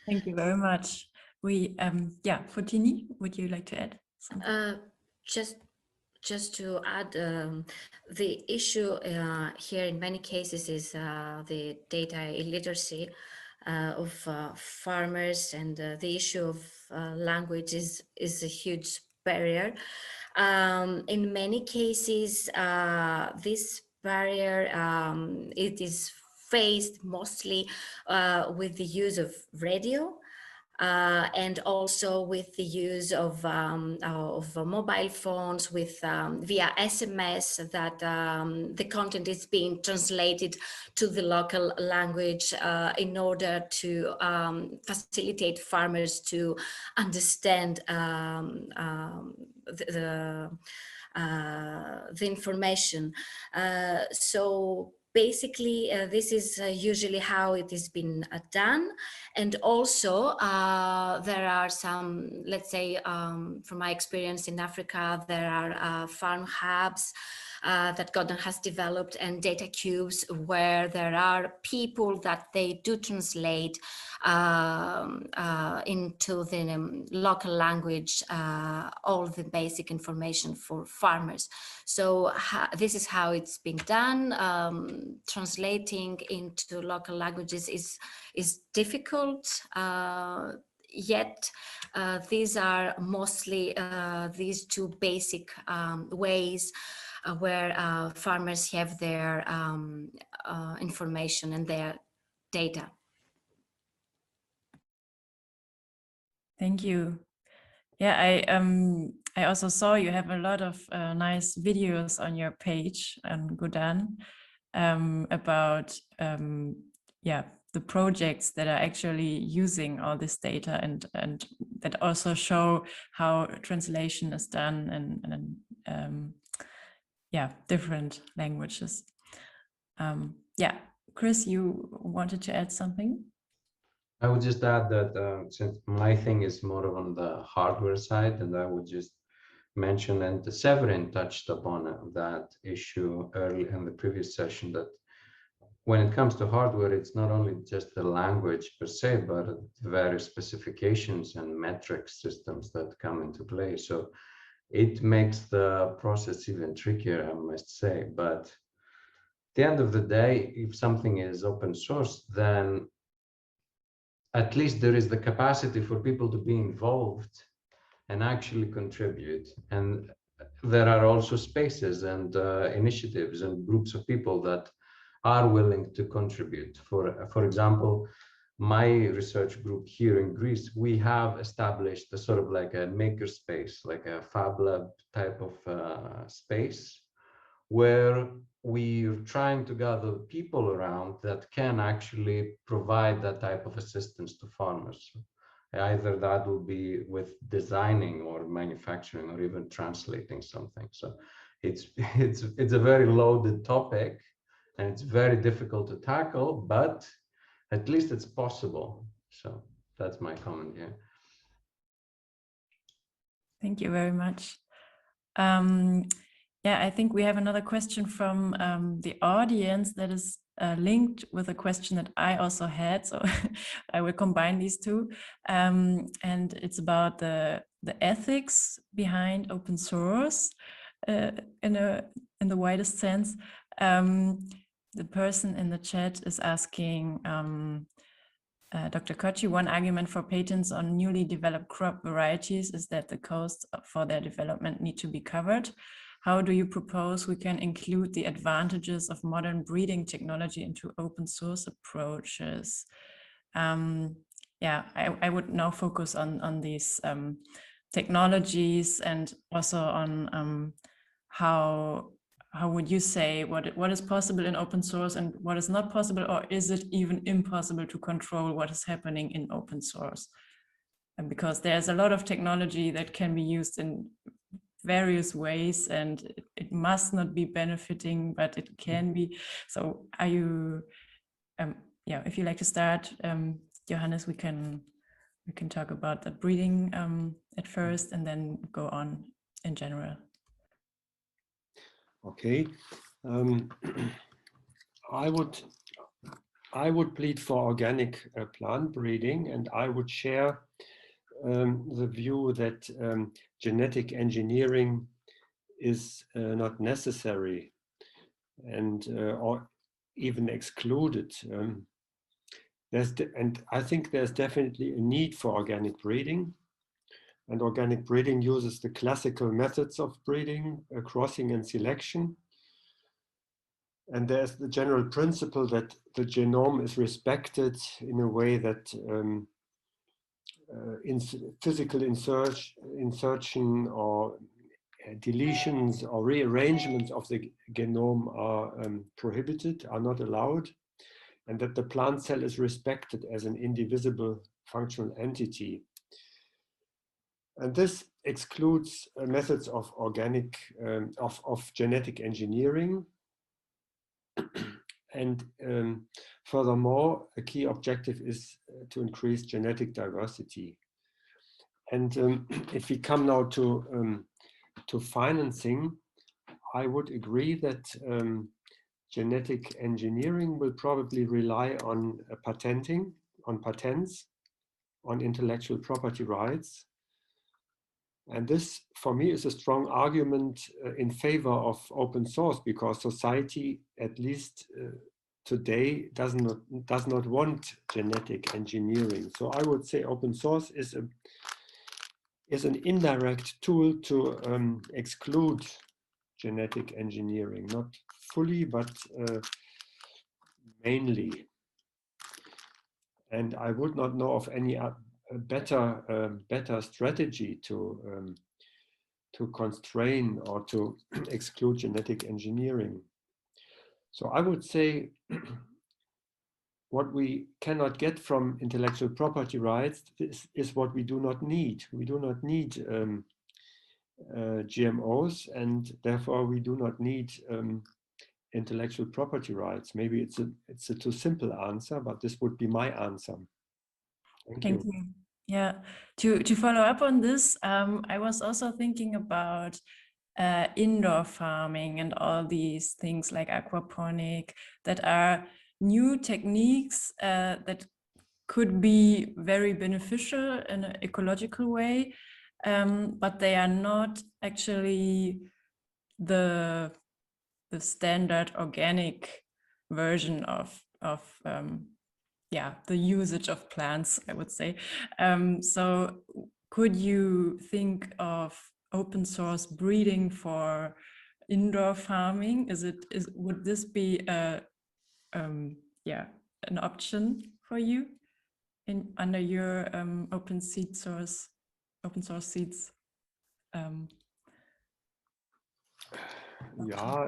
Thank you very much. Foteini, would you like to add something? Just to add, the issue here in many cases is the data illiteracy of farmers, and the issue of language is a huge barrier. In many cases, this barrier it is faced mostly with the use of radio, and also with the use of mobile phones, with via SMS, that the content is being translated to the local language in order to facilitate farmers to understand the information. So basically, this is usually how it has been done. And also, there are some, let's say, from my experience in Africa, there are farm hubs that Gordon has developed, and data cubes, where there are people that they do translate into the local language all the basic information for farmers. So this is how it's been done. Translating into local languages is difficult, yet these are mostly these two basic ways where farmers have their information and their data. Thank you. Yeah, I also saw you have a lot of nice videos on your page on Godan about the projects that are actually using all this data and that also show how translation is done in yeah, different languages. Yeah, Chris, you wanted to add something? I would just add that since my thing is more on the hardware side, and I would just mention, and Severin touched upon that issue early in the previous session, that when it comes to hardware, it's not only just the language per se, but the various specifications and metric systems that come into play. So it makes the process even trickier, I must say. But at the end of the day, if something is open source, then at least there is the capacity for people to be involved and actually contribute. And there are also spaces and initiatives and groups of people that are willing to contribute. For example, my research group here in Greece, we have established a sort of like a maker space, like a Fab Lab type of space, where we're trying to gather people around that can actually provide that type of assistance to farmers. Either that will be with designing or manufacturing or even translating something. So it's a very loaded topic, and it's very difficult to tackle, but at least it's possible. So that's my comment here. Thank you very much. Yeah, I think we have another question from the audience that is linked with a question that I also had. So I will combine these two. And it's about the ethics behind open source in the widest sense. The person in the chat is asking Dr. Kotschi, one argument for patents on newly developed crop varieties is that the costs for their development need to be covered. How do you propose we can include the advantages of modern breeding technology into open source approaches? Yeah, I would now focus on these technologies and also on how would you say what is possible in open source and what is not possible, or is it even impossible to control what is happening in open source? And because there's a lot of technology that can be used in various ways, and it must not be benefiting, but it can be. So are you, yeah, if you like to start, Johannes, we can talk about the breeding at first and then go on in general. Okay, I would plead for organic plant breeding, and I would share the view that genetic engineering is not necessary and or even excluded. And I think there's definitely a need for organic breeding. And organic breeding uses the classical methods of breeding, crossing and selection. And there's the general principle that the genome is respected in a way that in physical insertion or deletions or rearrangements of the genome are prohibited, are not allowed, and that the plant cell is respected as an indivisible functional entity. And this excludes methods of organic, of genetic engineering. And furthermore, a key objective is to increase genetic diversity. And if we come now to financing, I would agree that genetic engineering will probably rely on patenting, on patents, on intellectual property rights. And this, for me, is a strong argument in favor of open source, because society, at least today, does not want genetic engineering. So I would say open source is an indirect tool to exclude genetic engineering, not fully, but mainly. And I would not know of any better strategy to constrain or to exclude genetic engineering. So I would say what we cannot get from intellectual property rights is what we do not need. We do not need GMOs, and therefore we do not need intellectual property rights. Maybe it's a too simple answer, but this would be my answer. Thank you. Yeah, to follow up on this, I was also thinking about indoor farming and all these things like aquaponic that are new techniques that could be very beneficial in an ecological way, but they are not actually the standard organic version of yeah, the usage of plants, I would say. So could you think of open source breeding for indoor farming? Would this be a yeah, an option for you under your open source seeds? Yeah,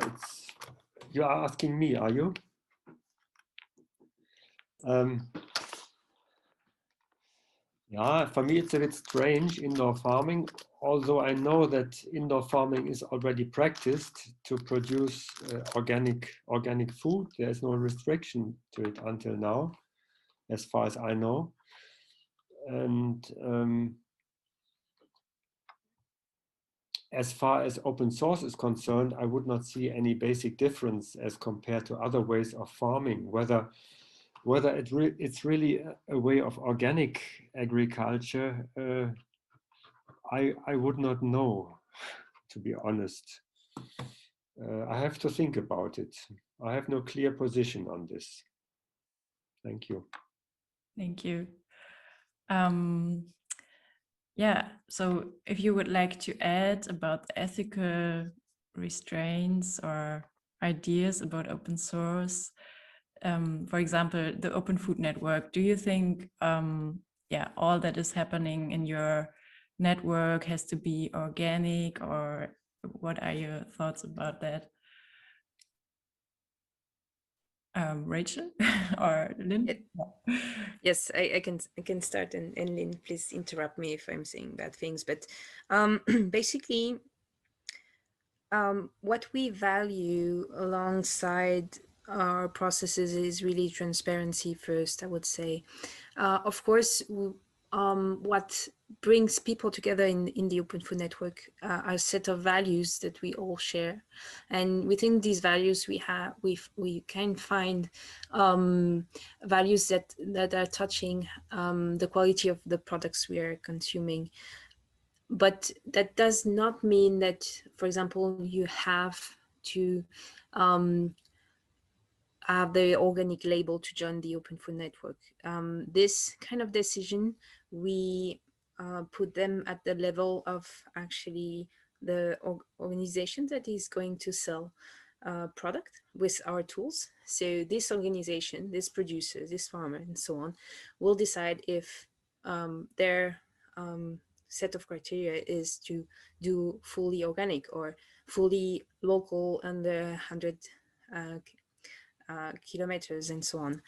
you are asking me, are you? Yeah, for me it's a bit strange, indoor farming, although I know that indoor farming is already practiced to produce organic food. There is no restriction to it until now, as far as I know. And as far as open source is concerned, I would not see any basic difference as compared to other ways of farming, whether it's really a way of organic agriculture. I would not know, to be honest. I have to think about it. I have no clear position on this. Thank you. Thank you. Yeah, so if you would like to add about the ethical restraints or ideas about open source, for example, the Open Food Network, do you think yeah, all that is happening in your network has to be organic, or what are your thoughts about that? Rachel or Lynne? Yes, I can start, and Lynne, please interrupt me if I'm saying bad things. But basically, what we value alongside our processes is really transparency first, I would say. Of course, what brings people together in the Open Food Network are a set of values that we all share, and within these values we can find values that are touching the quality of the products we are consuming. But that does not mean that, for example, you have to have the organic label to join the Open Food Network. This kind of decision, we put them at the level of actually the organization that is going to sell product with our tools. So this organization, this producer, this farmer, and so on, will decide if their set of criteria is to do fully organic or fully local under 100 kilometers and so on.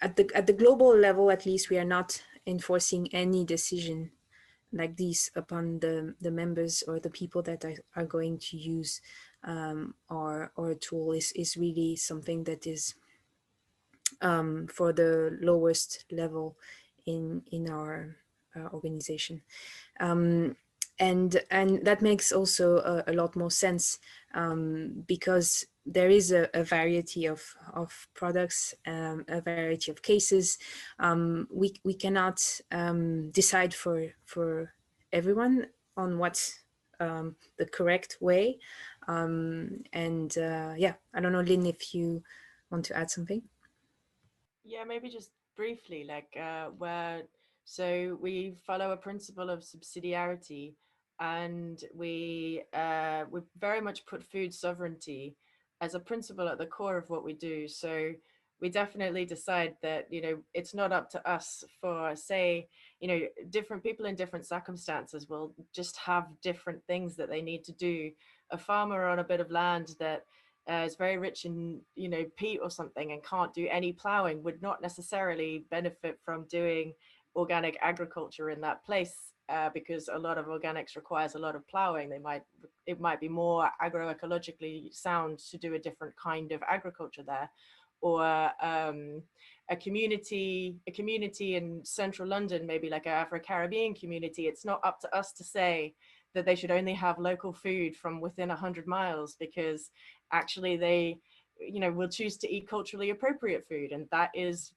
At the global level, at least, we are not enforcing any decision like this upon the members or the people that are going to use our tool. Is really something that is for the lowest level in our organization. And that makes also a lot more sense because there is a variety of products, a variety of cases. We cannot decide for everyone on what's the correct way. Yeah, I don't know, Lynne, if you want to add something. Yeah, maybe just briefly, like so we follow a principle of subsidiarity, and we very much put food sovereignty as a principle at the core of what we do. So we definitely decide that, you know, it's not up to us for, say, you know, different people in different circumstances will just have different things that they need to do. A farmer on a bit of land that is very rich in, you know, peat or something and can't do any plowing, would not necessarily benefit from doing organic agriculture in that place, because a lot of organics requires a lot of plowing. It might be more agroecologically sound to do a different kind of agriculture there. Or a community in central London, maybe like an Afro-Caribbean community, it's not up to us to say that they should only have local food from within 100 miles, because actually they, you know, will choose to eat culturally appropriate food, and that is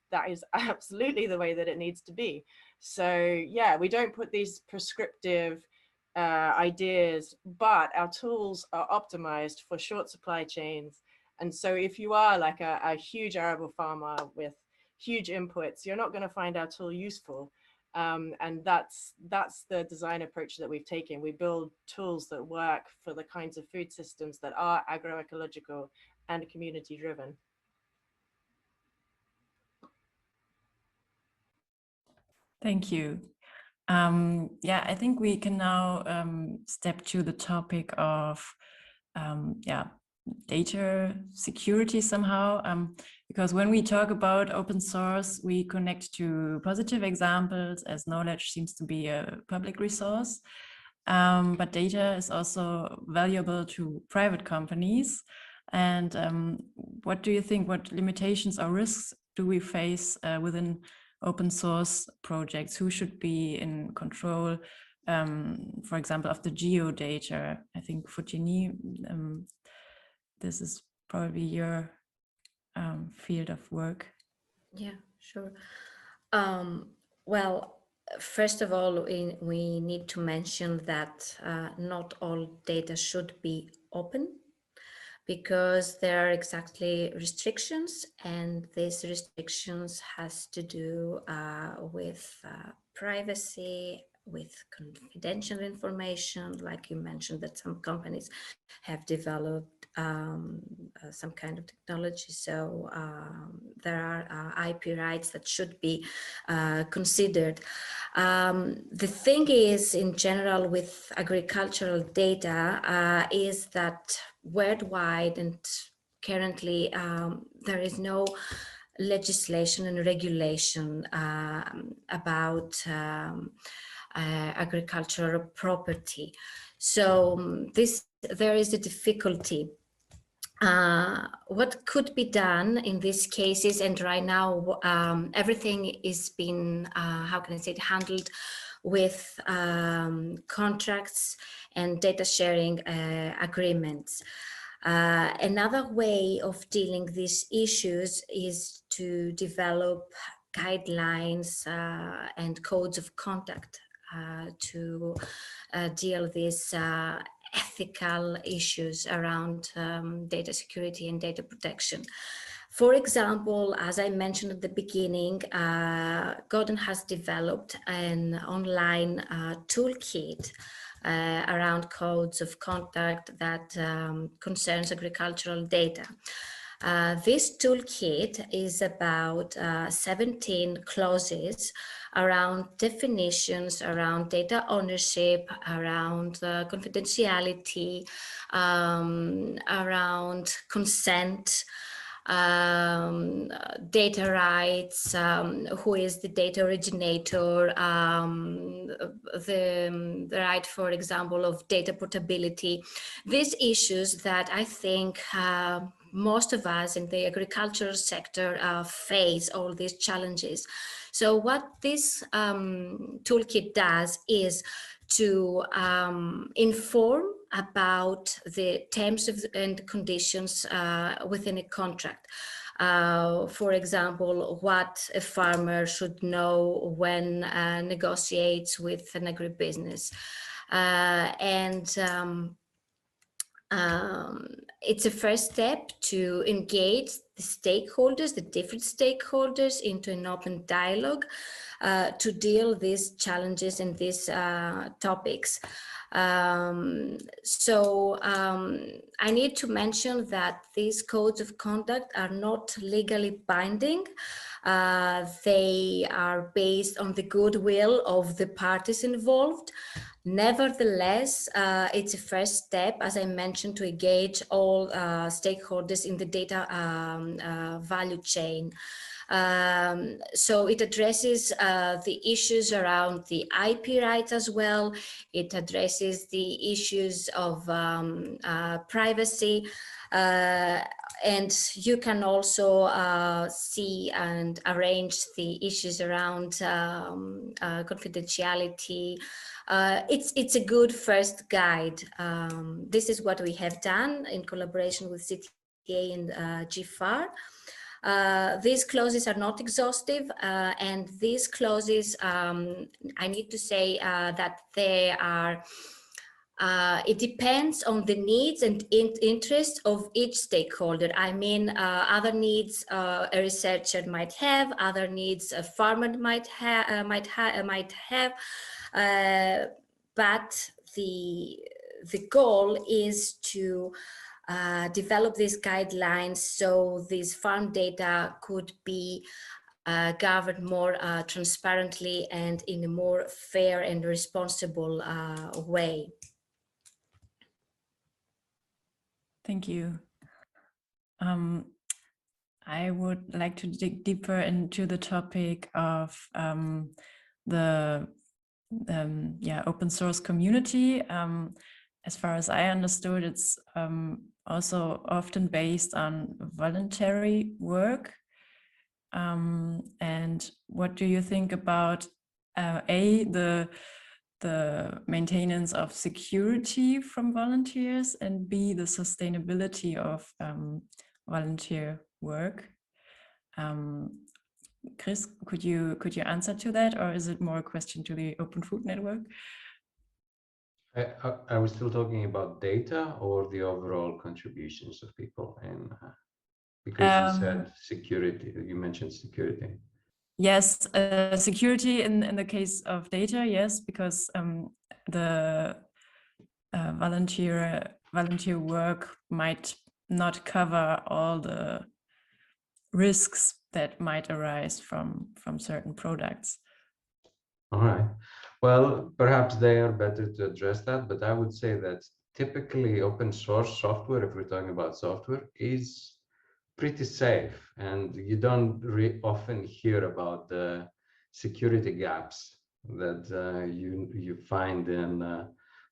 absolutely the way that it needs to be. So yeah, we don't put these prescriptive ideas, but our tools are optimized for short supply chains. And so if you are like a huge arable farmer with huge inputs, you're not going to find our tool useful. And that's the design approach that we've taken. We build tools that work for the kinds of food systems that are agroecological and community driven. Thank you. Yeah, I think we can now step to the topic of data security somehow, because when we talk about open source, we connect to positive examples, as knowledge seems to be a public resource, but data is also valuable to private companies. And what do you think, what limitations or risks do we face within open source projects? Who should be in control, for example, of the geodata? I think Foteini, this is probably your field of work. Yeah, sure. Well, first of all, we need to mention that not all data should be open, because there are exactly restrictions, and these restrictions has to do with privacy, with confidential information, like you mentioned that some companies have developed some kind of technology. So there are IP rights that should be considered. The thing is, in general, with agricultural data, is that worldwide and currently there is no legislation and regulation about agricultural property. So there is a difficulty. What could be done in these cases, and right now everything is being, how can I say it, handled with contracts and data sharing agreements. Another way of dealing these issues is to develop guidelines and codes of conduct to deal with these ethical issues around data security and data protection. For example, as I mentioned at the beginning, Gordon has developed an online toolkit around codes of conduct that concerns agricultural data. This toolkit is about 17 clauses around definitions, around data ownership, around confidentiality, around consent, data rights, who is the data originator, the right, for example, of data portability. These issues that I think most of us in the agricultural sector face all these challenges. So what this toolkit does is to inform about the terms and conditions within a contract. For example, what a farmer should know when negotiates with an agribusiness. It's a first step to engage the stakeholders, the different stakeholders, into an open dialogue to deal with these challenges and these topics. I need to mention that these codes of conduct are not legally binding. They are based on the goodwill of the parties involved. Nevertheless, it's a first step, as I mentioned, to engage all stakeholders in the data value chain. So it addresses the issues around the IP rights as well. It addresses the issues of privacy. And you can also see and arrange the issues around confidentiality. It's a good first guide. This is what we have done in collaboration with CTA and GFAR. These clauses are not exhaustive, and these clauses, I need to say that they are, it depends on the needs and interests of each stakeholder. I mean, other needs a researcher might have, other needs a farmer might have, but the goal is to develop these guidelines so these farm data could be governed more transparently and in a more fair and responsible way. Thank you. I would like to dig deeper into the topic of the open source community. As far as I understood, it's also often based on voluntary work. And what do you think about the maintenance of security from volunteers, and B, the sustainability of volunteer work? Chris, could you answer to that, or is it more a question to the Open Food Network? Are we still talking about data or the overall contributions of people? And because you said security, you mentioned security. Yes, security in the case of data, yes, because the volunteer work might not cover all the risks that might arise from certain products. All right. Well, perhaps they are better to address that, but I would say that typically open source software, if we're talking about software, is pretty safe, and you don't often hear about the security gaps that you find in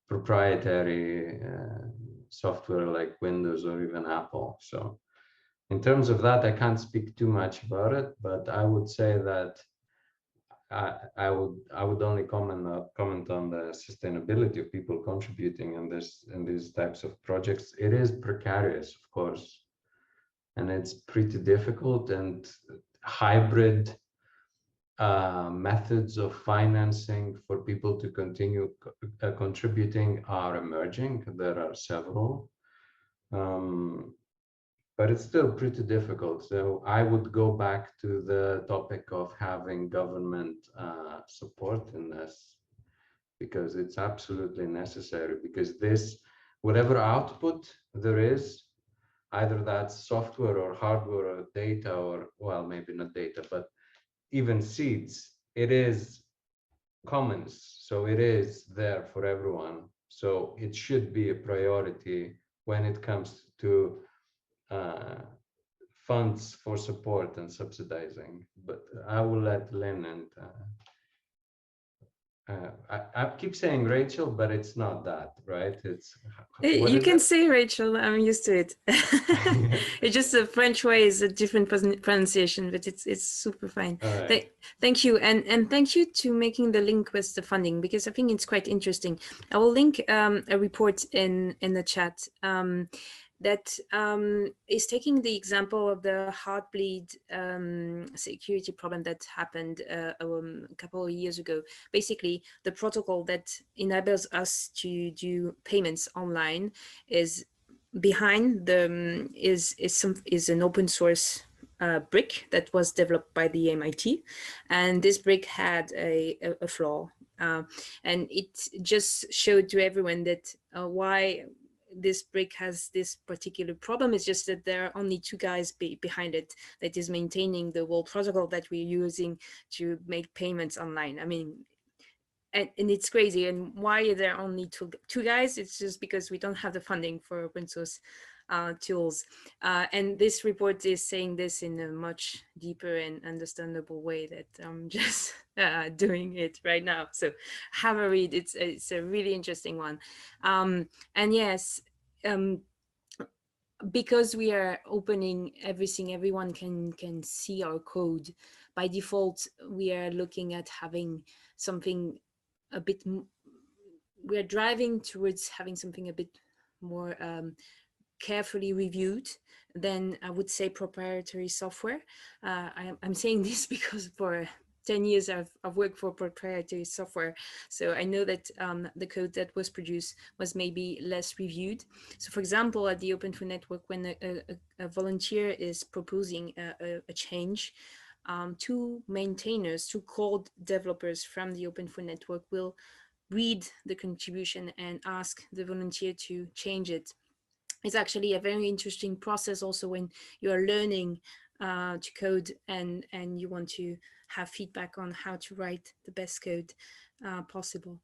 proprietary software like Windows or even Apple. So in terms of that, I can't speak too much about it, but I would say that I would only comment on the sustainability of people contributing in these types of projects. It is precarious, of course, and it's pretty difficult, and hybrid methods of financing for people to continue contributing are emerging. There are several, but it's still pretty difficult. So I would go back to the topic of having government support in this, because it's absolutely necessary, because this, whatever output there is, either that's software or hardware or data, or, well, maybe not data, but even seeds, it is commons. So it is there for everyone. So it should be a priority when it comes to funds for support and subsidizing. But I will let Lynne and I keep saying Rachel, but it's not that, right? It's you can say Rachel. I'm used to it. It's just a French way is a different pronunciation, but it's super fine. Right. Thank you, and thank you to making the link with the funding, because I think it's quite interesting. I will link a report in the chat that is taking the example of the Heartbleed security problem that happened a couple of years ago. Basically, the protocol that enables us to do payments online is behind the is an open source brick that was developed by the MIT, and this brick had a flaw, and it just showed to everyone that why this break has this particular problem. It's just that there are only two guys behind it that is maintaining the whole protocol that we're using to make payments online. I mean, and it's crazy. And why are there only two guys? It's just because we don't have the funding for open source tools. And this report is saying this in a much deeper and understandable way that I'm just doing it right now. So have a read. It's a really interesting one. And yes, because we are opening everything, everyone can see our code. By default, we are looking at having something a bit, we are driving towards having something a bit more carefully reviewed than I would say proprietary software. I'm saying this because for 10 years I've worked for proprietary software, so I know that the code that was produced was maybe less reviewed. So for example, at the Open Food Network, when a volunteer is proposing a change, two maintainers, two code developers from the Open Food Network will read the contribution and ask the volunteer to change it. It's actually a very interesting process also when you are learning to code and you want to have feedback on how to write the best code possible.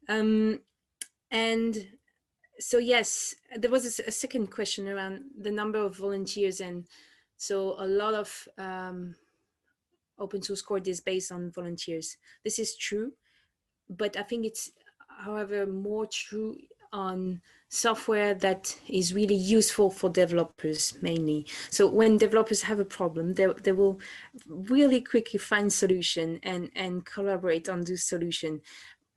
And so yes, there was a second question around the number of volunteers, and so a lot of open source code is based on volunteers. This is true, but I think it's, however, more true on software that is really useful for developers mainly. So when developers have a problem, they will really quickly find solution and collaborate on this solution.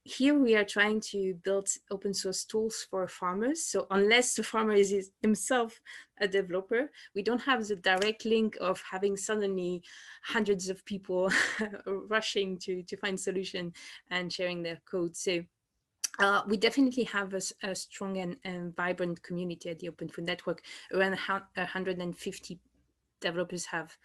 Here we are trying to build open source tools for farmers. So unless the farmer is himself a developer, we don't have the direct link of having suddenly hundreds of people rushing to find solution and sharing their code. So we definitely have a strong and vibrant community at the Open Food Network. Around 150 developers have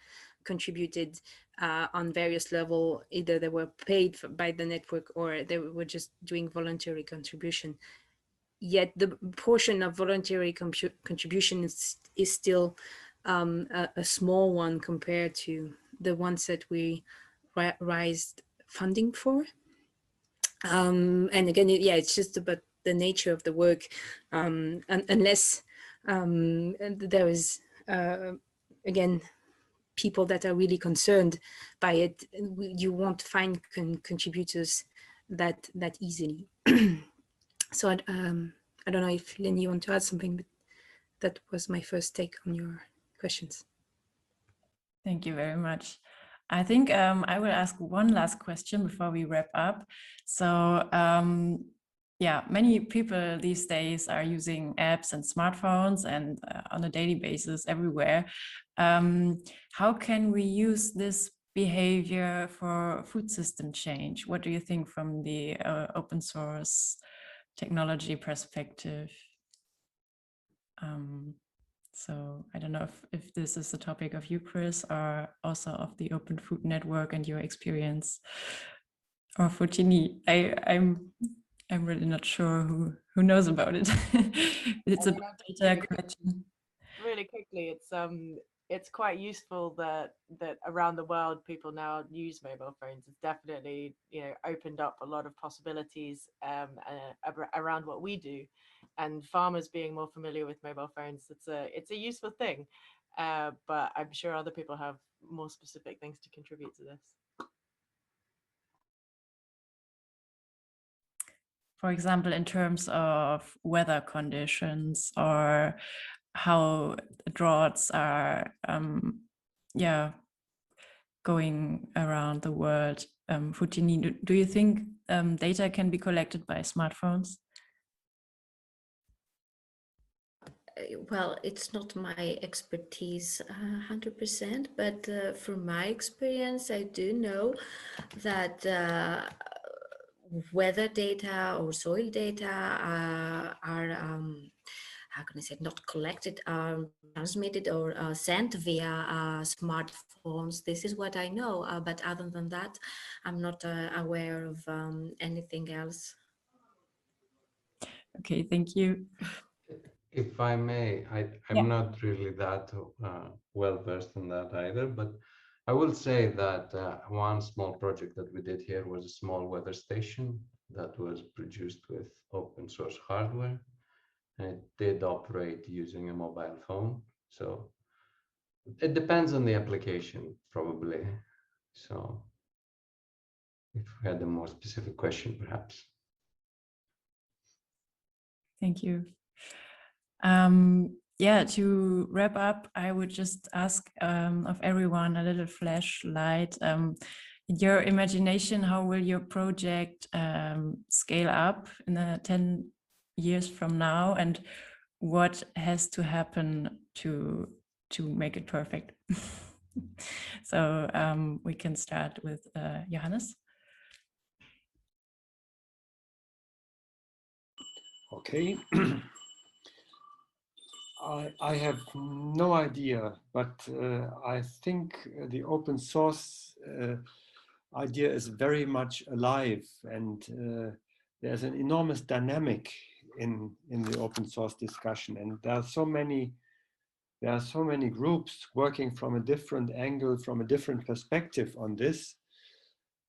contributed on various levels. Either they were paid by the network or they were just doing voluntary contribution. Yet the portion of voluntary contribution is still a small one compared to the ones that we raised funding for. And again, it's just about the nature of the work. And unless there is, again, people that are really concerned by it, you won't find contributors that easily. So I don't know if Lynne, you want to add something, but that was my first take on your questions. Thank you very much. I think I will ask one last question before we wrap up. So yeah, many people these days are using apps and smartphones and on a daily basis everywhere. How can we use this behavior for food system change? What do you think from the open source technology perspective? So I don't know if this is the topic of you, Chris, or also of the Open Food Network and your experience, or Foteini. I'm really not sure who knows about it. It's a data collection. Really quickly, it's quite useful that around the world people now use mobile phones. It's definitely, you know, opened up a lot of possibilities around what we do, and farmers being more familiar with mobile phones, it's a useful thing, but I'm sure other people have more specific things to contribute to this. For example, in terms of weather conditions or how droughts are going around the world. Foteini, do you think data can be collected by smartphones? Well, it's not my expertise 100%, but from my experience, I do know that weather data or soil data are how can I say, not collected, transmitted or sent via smartphones. This is what I know, but other than that, I'm not aware of anything else. Okay, thank you. If I may, I'm Yeah. not really that well versed in that either, but I will say that one small project that we did here was a small weather station that was produced with open source hardware, and it did operate using a mobile phone. So it depends on the application, probably. So if we had a more specific question, perhaps. Thank you. Yeah, to wrap up, I would just ask of everyone a little flashlight. In your imagination, how will your project scale up in the 10 years from now, and what has to happen to make it perfect? So we can start with Johannes. Okay. I have no idea, but I think the open source idea is very much alive, and there's an enormous dynamic in the open source discussion, and there are so many groups working from a different angle, from a different perspective on this,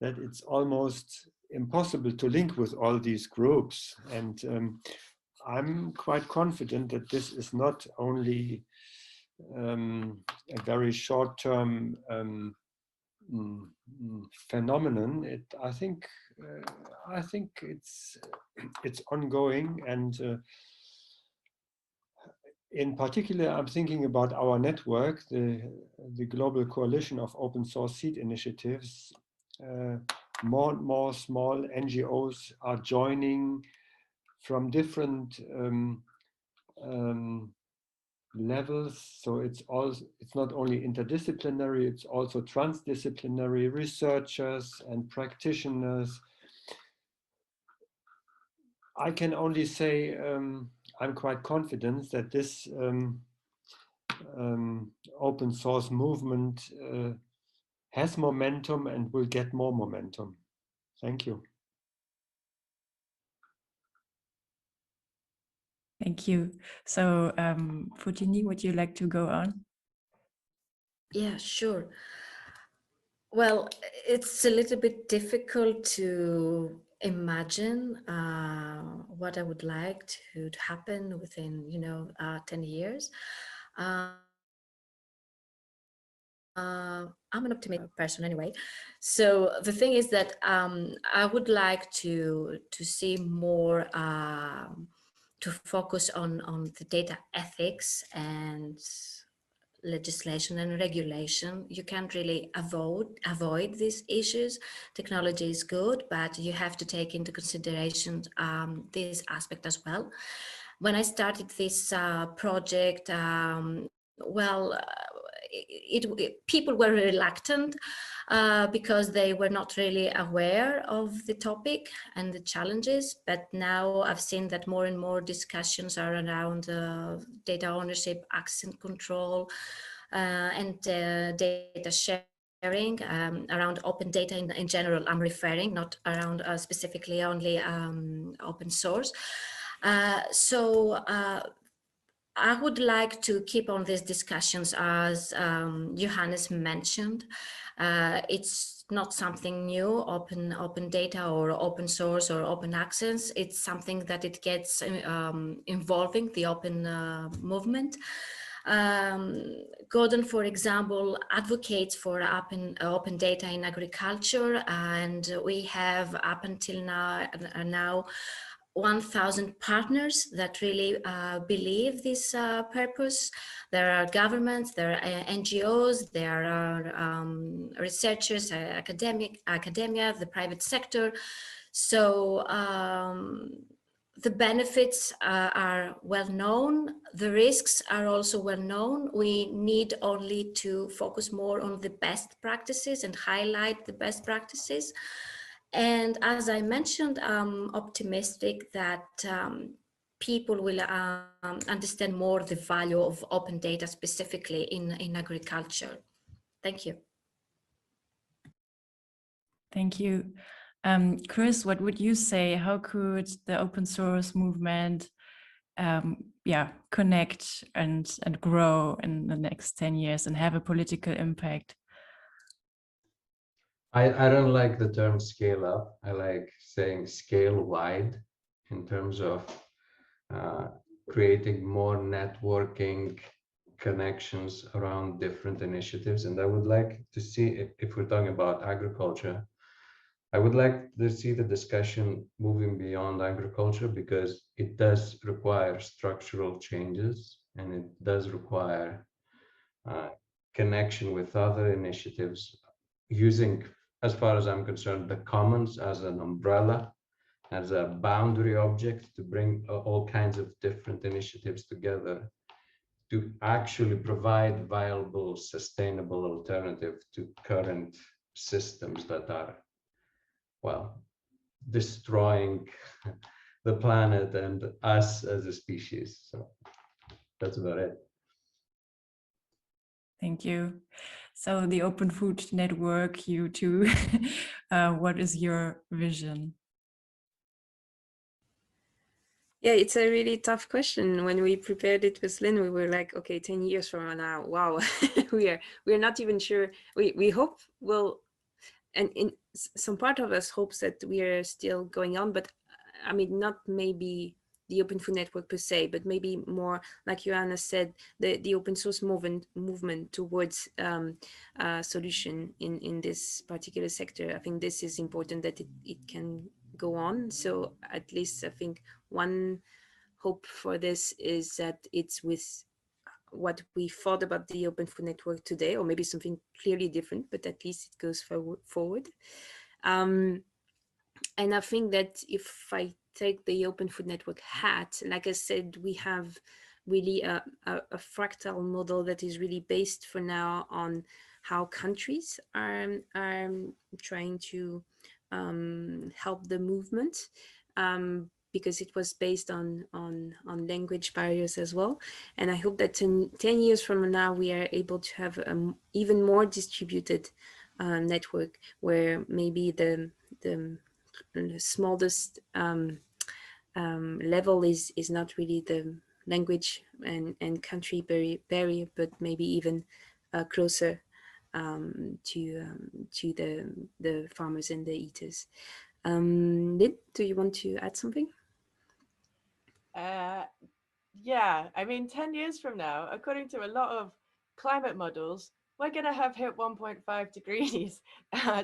that it's almost impossible to link with all these groups. And I'm quite confident that this is not only a very short-term phenomenon. I think it's ongoing, and in particular, I'm thinking about our network, the Global Coalition of Open Source Seed Initiatives. More and more small NGOs are joining from different levels. So it's not only interdisciplinary, it's also transdisciplinary, researchers and practitioners. I can only say I'm quite confident that this open source movement has momentum and will get more momentum. Thank you. Thank you. So, Foteini, would you like to go on? Yeah, sure. Well, it's a little bit difficult to imagine what I would like to happen within, 10 years. I'm an optimistic person anyway. So the thing is that I would like to see more, to focus on the data ethics and legislation and regulation. You can't really avoid these issues. Technology is good, but you have to take into consideration this aspect as well. When I started this project, people were reluctant because they were not really aware of the topic and the challenges. But now I've seen that more and more discussions are around data ownership, access control, and data sharing, around open data in general. I'm referring, not around specifically only open source. So I would like to keep on these discussions, as Johannes mentioned. It's not something new, open data or open source or open access. It's something that it gets involving the open movement. Gordon, for example, advocates for open data in agriculture, and we have up until now 1,000 partners that really believe this purpose. There are governments, there are NGOs, there are researchers, academia, the private sector. So the benefits are well known. The risks are also well known. We need only to focus more on the best practices and highlight the best practices. And as I mentioned, I'm optimistic that people will understand more the value of open data, specifically in agriculture. Thank you. Thank you. Chris, what would you say? How could the open source movement connect and grow in the next 10 years and have a political impact? I don't like the term scale up. I like saying scale wide in terms of creating more networking connections around different initiatives. And I would like to see, if we're talking about agriculture, I would like to see the discussion moving beyond agriculture, because it does require structural changes, and it does require connection with other initiatives, using, as far as I'm concerned, the commons as an umbrella, as a boundary object to bring all kinds of different initiatives together to actually provide viable, sustainable alternative to current systems that are, well, destroying the planet and us as a species. So that's about it. Thank you. So the Open Food Network, you too, what is your vision? Yeah, it's a really tough question. When we prepared it with Lynne, we were like, okay, 10 years from now, wow, we're not even sure. We hope we'll, and in some part of us hopes that we are still going on, but I mean, not maybe the Open Food Network per se, but maybe more, like Johannes said, the open source movement towards a solution in this particular sector. I think this is important, that it can go on. So at least I think one hope for this is that it's with what we thought about the Open Food Network today, or maybe something clearly different, but at least it goes forward. And I think that if I take the Open Food Network hat, like I said, we have really a fractal model that is really based for now on how countries are trying to help the movement, because it was based on language barriers as well. And I hope that 10 years from now, we are able to have an even more distributed network, where maybe the smallest level is not really the language and country barrier, but maybe even closer to the farmers and the eaters. Lynne, do you want to add something? Yeah, I mean, 10 years from now, according to a lot of climate models, we're going to have hit 1.5 degrees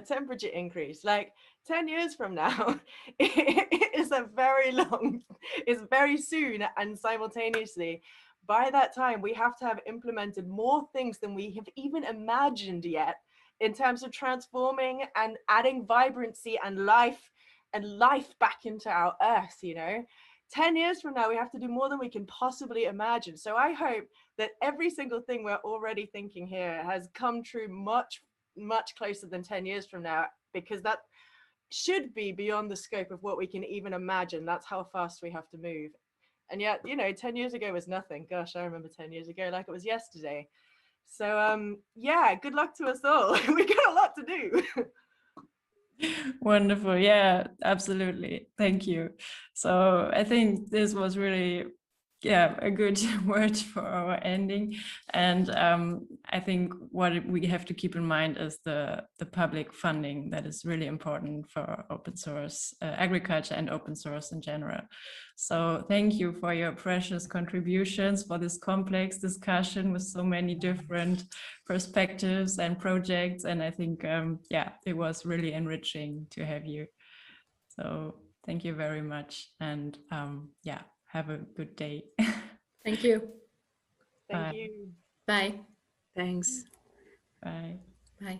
temperature increase. Like 10 years from now, it is a very long, it's very soon, and simultaneously, by that time, we have to have implemented more things than we have even imagined yet in terms of transforming and adding vibrancy and life back into our earth, you know? 10 years from now, we have to do more than we can possibly imagine. So I hope that every single thing we're already thinking here has come true much, much closer than 10 years from now, because that should be beyond the scope of what we can even imagine. That's how fast we have to move. And yet, you know, 10 years ago was nothing. Gosh, I remember 10 years ago like it was yesterday. So yeah, good luck to us all. We got a lot to do. Wonderful. Yeah, absolutely. Thank you. So I think this was really, a good word for our ending. And I think what we have to keep in mind is the public funding that is really important for open source agriculture and open source in general. So thank you for your precious contributions, for this complex discussion with so many different perspectives and projects. And I think, it was really enriching to have you. So thank you very much. And have a good day. Thank you. Thank Bye. you. Bye. Thanks. Bye. Bye.